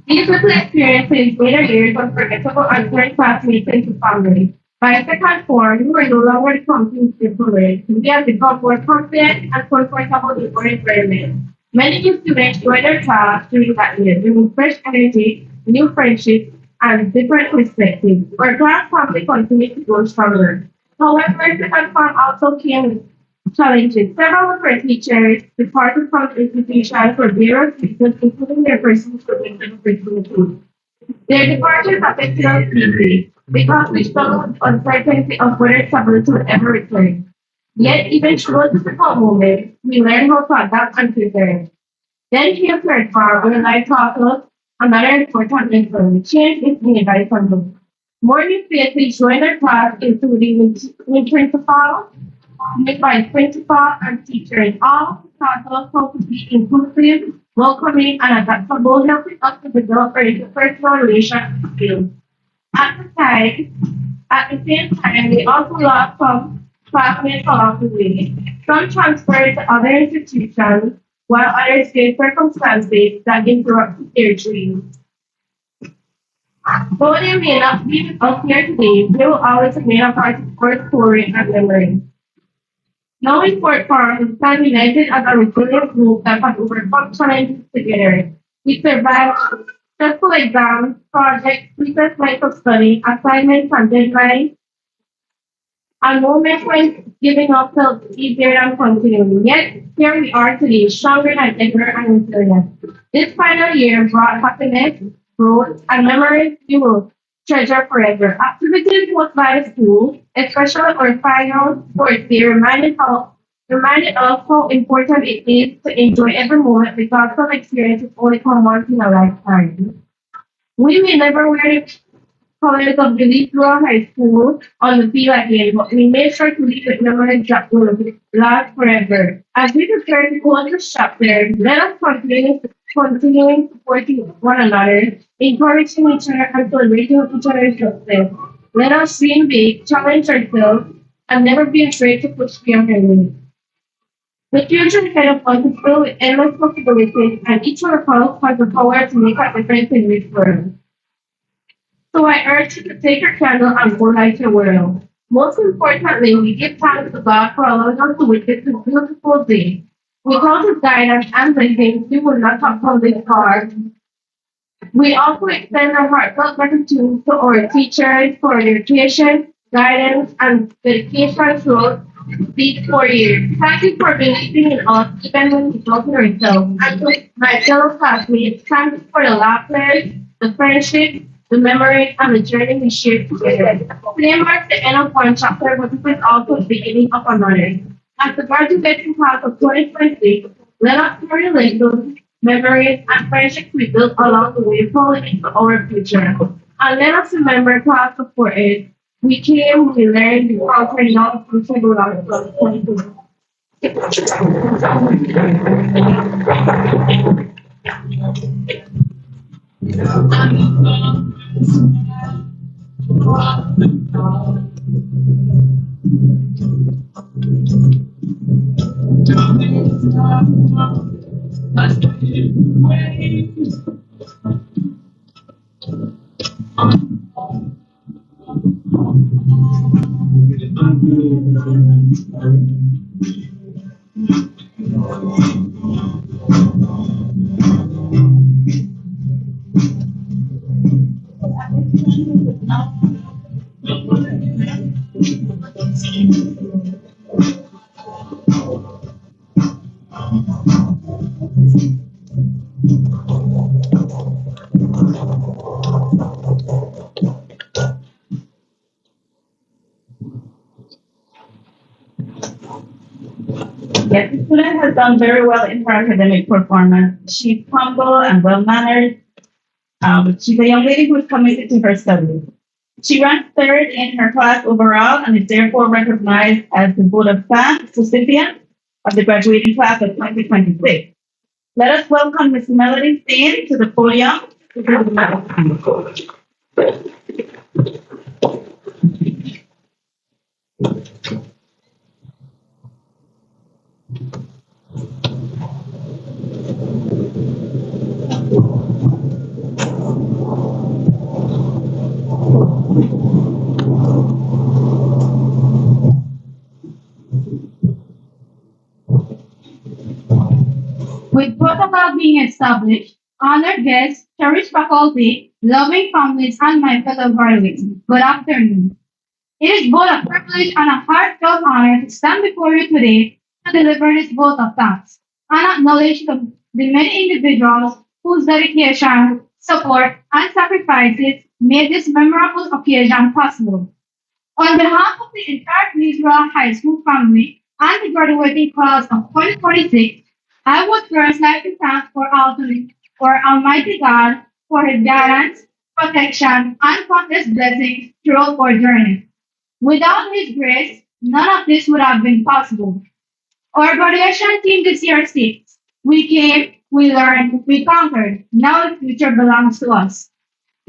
These little experiences later years unforgettable and turned classmates into family. By second form, we were no longer something separate. We have become more confident and comfortable in our environment. Many new students joined our class during that year, bringing fresh energy, new friendships, and different perspectives. Our class family continued to grow stronger. However, second form also came with challenges. Several of our teachers departed from the institution for various reasons, including their personal professional opportunities. Their departures affected us deeply because we struggled with the uncertainty of whether stability would ever return. Yet, even through those difficult moments, we learned how to adapt and prepare. Then came third part, where life taught us another important lesson. Change is inevitable. More new faces joined our class, including new principal, new vice principal, and teachers. All taught us how to be inclusive, welcoming, and adaptable, helping us to develop our interpersonal relationship skills. At the at the same time, we also lost some classmates along the way. Some transferred to other institutions, while others faced circumstances that interrupted their dreams. Though they may not be with us here today, they will always remain a part of our story and memory. Now in Fort Farm, we stand united as a resilient group that has overcome challenges together. We survived stressful exams, projects, sleepless nights of study, assignments, and deadlines, and moments when giving up felt easier than continuing. Yet, here we are today, stronger than ever and resilient. This final year brought happiness, growth, and memories we will treasure forever. Activities hosted by the school, especially our final sports day, reminded us how important it is to enjoy every moment because some experiences only come once in a lifetime. We may never wear the colors of belief throughout high school on the field again, but we made sure to leave with memories that will last forever. As we prepare to close this chapter, let us continuing supporting one another, encouraging each other, and celebrating each other's success. Let us dream big, challenge ourselves, and never be afraid to push beyond our limits. The future ahead of us is filled with endless possibilities, and each one of us has the power to make a difference in this world. So I urge you to take your candle and go light your world. Most importantly, we give thanks to God for allowing us to witness this beautiful day. Without His guidance and blessings, we would not have come this far. We also extend our heartfelt gratitude to our teachers for their patience, guidance, and dedication throughout these 4 years. Thank you for believing in us even when we don't know ourselves. And to my fellow classmates, thank you for the laughter, the friendship, the memories, and the journey we shared together. Today marks the end of one chapter, but it is also the beginning of another. As the graduating class of 2026, let us carry the lessons, memories, and friendships we built along the way forward into our future. And let us remember class of 4A. We came, we learned, we conquered, now we can go out of 2022. Yes, the student has done very well in her academic performance. She's humble and well mannered. She's a young lady who is committed to her studies. She ranked third in her class overall and is therefore recognized as the Vote of Thanks recipient of the graduating class of 2026. Let us welcome Miss Melody Steen to the podium. With protocol being established, honored guests, cherished faculty, loving families, and my fellow graduates, good afternoon. It is both a privilege and a heartfelt honor to stand before you today to deliver this vote of thanks and acknowledge the many individuals whose dedication, support, and sacrifices made this memorable occasion possible. On behalf of the entire Israel High School family and the graduating class of 2046, I would first like to thank for Almighty God for His guidance, protection, and countless blessings throughout our journey. Without His grace, none of this would have been possible. Our graduation team this year states, we came, we learned, we conquered. Now the future belongs to us.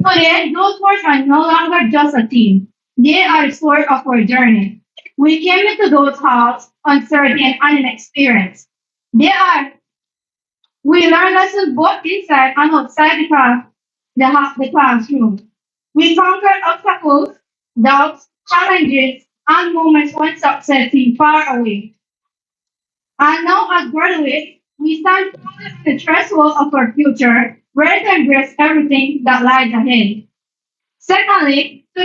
Today, those words are no longer just a team. They are the story of our journey. We came into those halls uncertain and inexperienced. They are, we learn lessons both inside and outside the classroom. We conquered obstacles, doubts, challenges, and moments when success seemed far away. And now as graduates, we stand firmly on the threshold of our future, ready to embrace everything that lies ahead. Secondly, to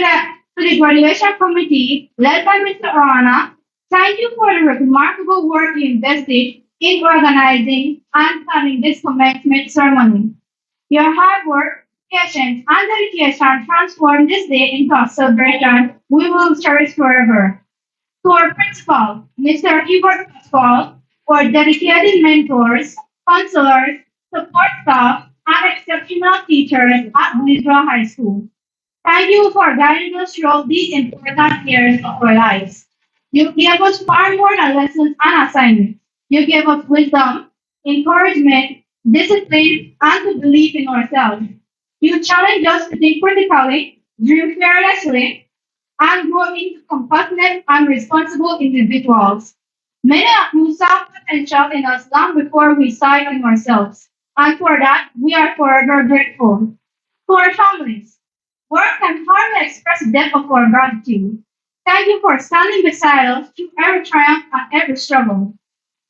the graduation committee led by Mr. Orana, thank you for the remarkable work you invested in organizing and planning this commencement ceremony. Your hard work, patience, and dedication transformed this day into a celebration we will cherish forever. To our principal, Mr. Ebert Pascal, our dedicated mentors, counselors, support staff, and exceptional teachers at Israel High School. Thank you for guiding us throughout these important years of our lives. You gave us far more than lessons and assignments. You gave us wisdom, encouragement, discipline, and to believe in ourselves. You challenged us to think critically, dream fearlessly, and grow into compassionate and responsible individuals. Many of you saw potential in us long before we saw it in ourselves. And for that, we are forever grateful. To our families, words can hardly express the depth of our gratitude. Thank you for standing beside us through every triumph and every struggle.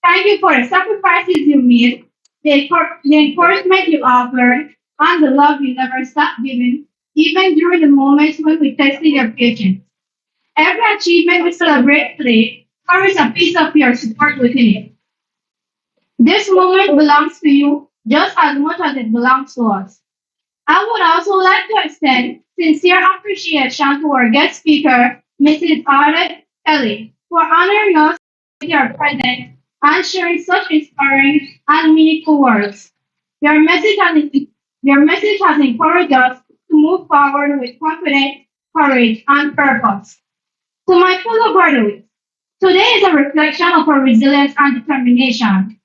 Thank you for the sacrifices you made, the encouragement you offered, and the love you never stopped giving, even during the moments when we tested your patience. Every achievement we celebrate today carries a piece of your support within it. This moment belongs to you just as much as it belongs to us. I would also like to extend sincere appreciation to our guest speaker, Mrs. Arlette Kelly, for honoring us with your presence and sharing such inspiring and meaningful words. Your message has, your message has encouraged us to move forward with confidence, courage, and purpose. To my fellow graduates, today is a reflection of our resilience and determination.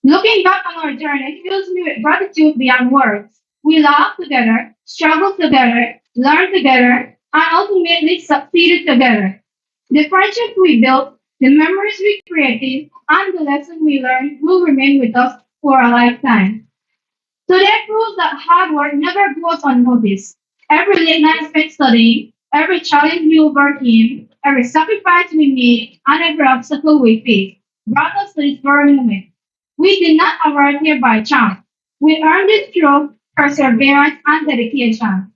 Looking back on our journey fills me with gratitude beyond words. We laughed together, struggled together, learned together, and ultimately succeeded together. The friendships we built, the memories we created, and the lessons we learned will remain with us for a lifetime. Today proves that hard work never goes unnoticed. Every late night spent studying, every challenge we overcame, every sacrifice we made, and every obstacle we faced brought us to this very moment. We did not arrive here by chance. We earned it through perseverance and dedication.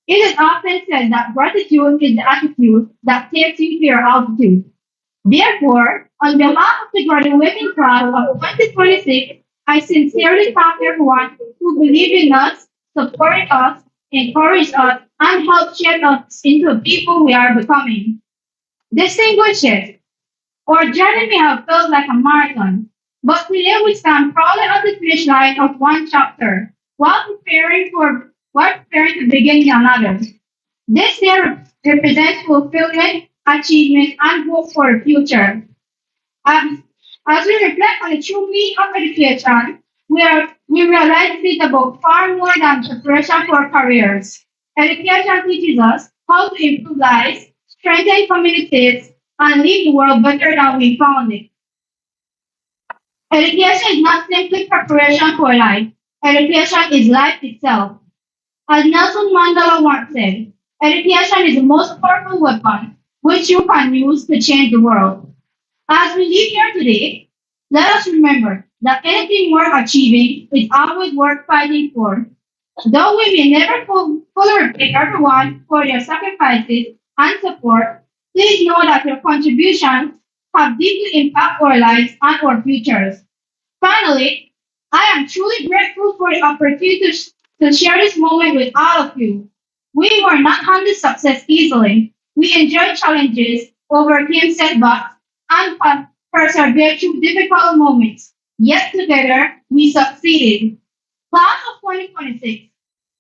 It is often said that gratitude is the attitude that takes you to your altitude. Therefore, on behalf of the graduating class of 2026, I sincerely thank everyone who believed in us, supported us, encouraged us, and helped shape us into the people we are becoming. Distinguished guests, Our journey may have felt like a marathon, but today we stand proudly on the finish line of one chapter, while preparing to begin another. This year represents fulfillment, achievement, and hope for the future. As, as we reflect on the true meaning of education, we realize it is about far more than preparation for careers. Education teaches us how to improve lives, strengthen communities, and leave the world better than we found it. Education is not simply preparation for life. Education is life itself. As Nelson Mandela once said, education is the most powerful weapon which you can use to change the world. As we leave here today, let us remember that anything worth achieving is always worth fighting for. Though we may never fully repay everyone for their sacrifices and support, please know that your contributions have deeply impacted our lives and our futures. Finally, I am truly grateful for the opportunity to share this moment with all of you. We were not handed success easily. We enjoyed challenges, overcame setbacks, and persevered through difficult moments. Yet together, we succeeded. Class of 2026,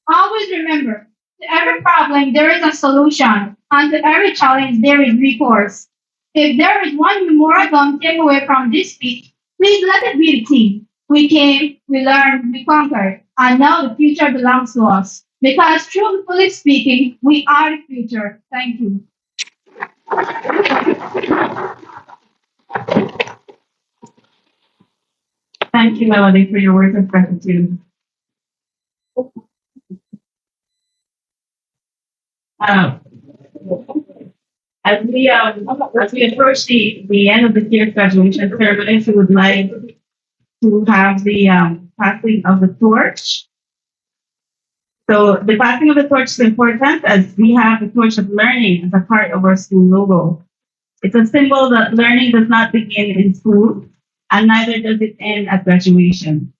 always remember, to every problem there is a solution, and to every challenge there is recourse. If there is one memorable takeaway from this speech, please let it be the team. We came, we learned, we conquered, and now the future belongs to us. Because truthfully speaking, we are the future. Thank you. Thank you, Melody, for your words of gratitude. Um, as we approach the end of this year's graduation ceremony, we would like to have the passing of the torch. So the passing of the torch is important as we have the torch of learning as a part of our school logo. It's a symbol that learning does not begin in school and neither does it end at graduation.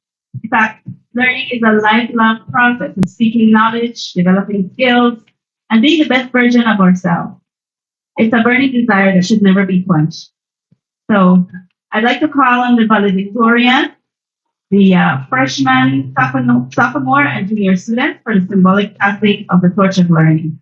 In fact, learning is a lifelong process of seeking knowledge, developing skills, and being the best version of ourselves. It's a burning desire that should never be quenched. So I'd like to call on the valedictorian, the freshman, sophomore, and junior students for the symbolic passing of the torch of learning.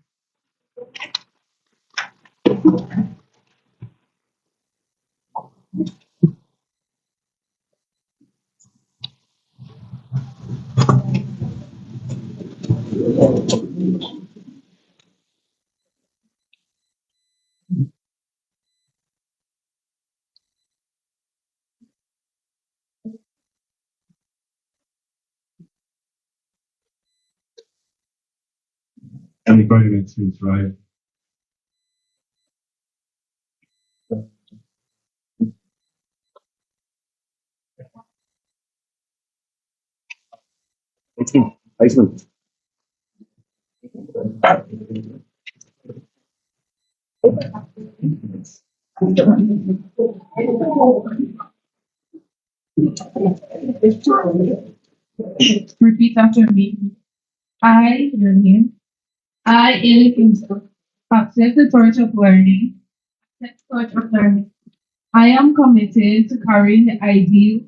And the graduate students, right? Excellent. Repeat after me. I, your name. I, Ili Kimso, accept the torch of learning. Accept the torch of learning. I am committed to carrying the ideal.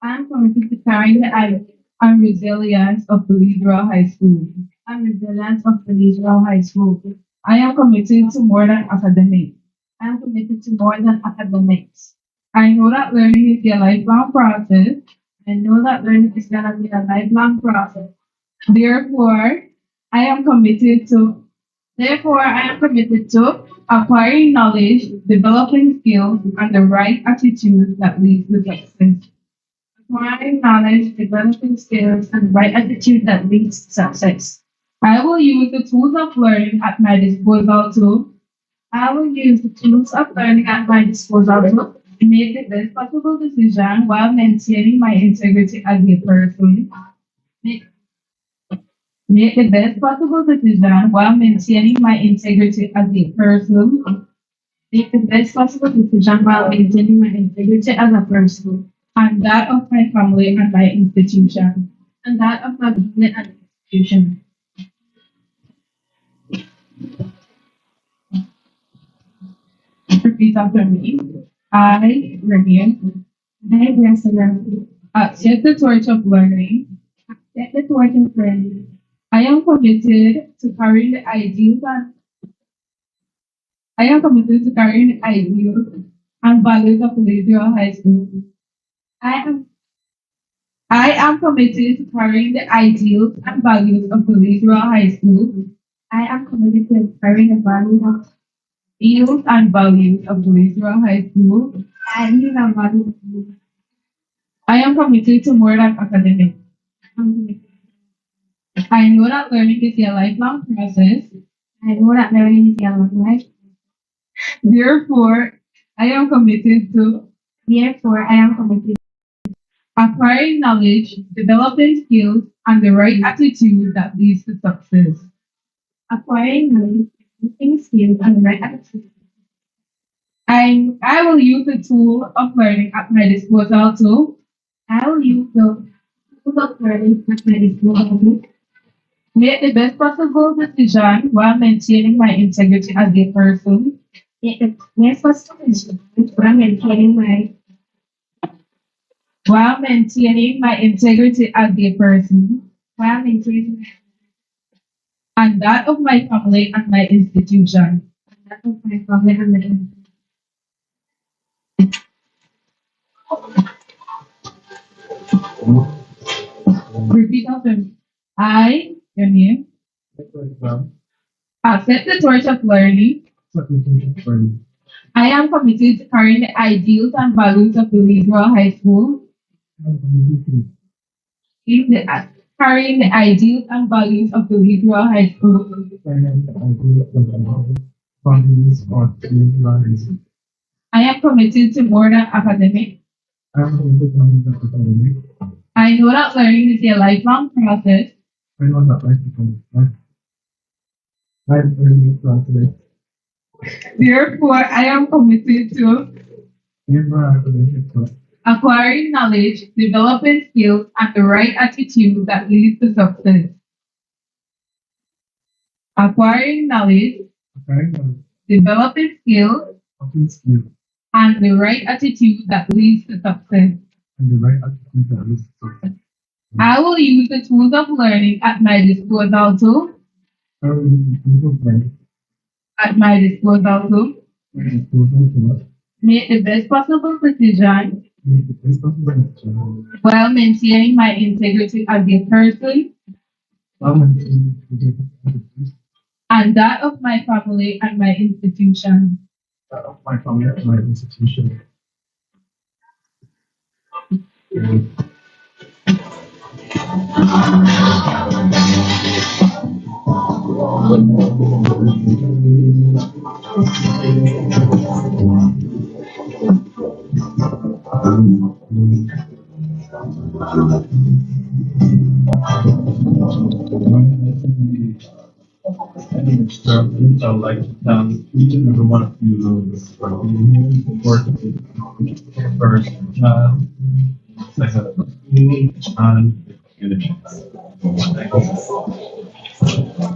I am committed to carrying the ideal and resilience of Belizra High School. And resilience of Belizra High School. I am committed to more than academics. I am committed to more than academics. I know that learning is a lifelong process. I know that learning is gonna be a lifelong process. Therefore, I am committed to acquiring knowledge, developing skills, and the right attitude that leads to success. Acquiring knowledge, developing skills, and the right attitude that leads to success. I will use the tools of learning at my disposal to make the best possible decision while maintaining my integrity as a person. Make Make the best possible decision while maintaining my integrity as a person. Make the best possible decision while maintaining my integrity as a person. And that of my family and my institution. And that of my family and institution. Repeat after me. I, Review, I, Graciela, accept the torch of learning. Accept the torch of learning. I am committed to carrying the ideals and I am committed to carrying the ideals and values of Louisville High School. I am I am committed to carrying the ideals and values of Louisville High School. I am committed to carrying the ideals and values of Louisville High School. Ideals and values. I am committed to more than academics. I know that learning is a lifelong process. I know that learning is a lifelong. Therefore, I am committed to. Therefore, I am committed acquiring knowledge, developing skills, and the right attitude that leads to success. Acquiring knowledge, developing skills, and the right attitude. I will use the tool of learning at my disposal to. I will use the tool of learning at my disposal to make the best possible decision while maintaining my integrity as a person. Make the best possible decision while maintaining my integrity as a person. While maintaining and that of my family and my institution. And that of my family and my institution. Repeat after me. I, your name, accept the torch of learning. I am committed to carrying the ideals and values of the Louisville High School. Carrying the ideals and values of the Louisville High School. I am committed to more than academics. I know that learning is a lifelong process. Therefore, I am committed to acquiring knowledge, developing skills, and the right attitude that leads to success. Acquiring knowledge, developing skills, and the right attitude that leads to success. I will use the tools of learning at my disposal to. At my disposal to make the best possible decision while maintaining my integrity as a person and that of my family and my institution. I'd like to thank each and every one of you for being here, supporting the first child, second school, and the community. Thank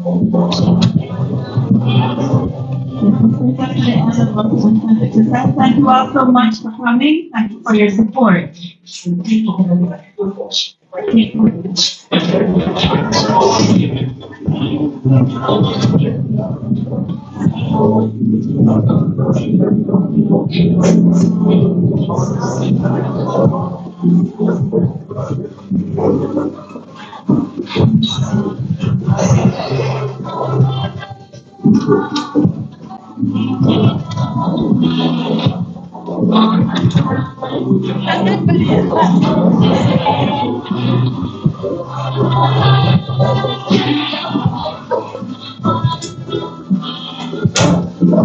Thank you all so much for coming. Thank you for your support.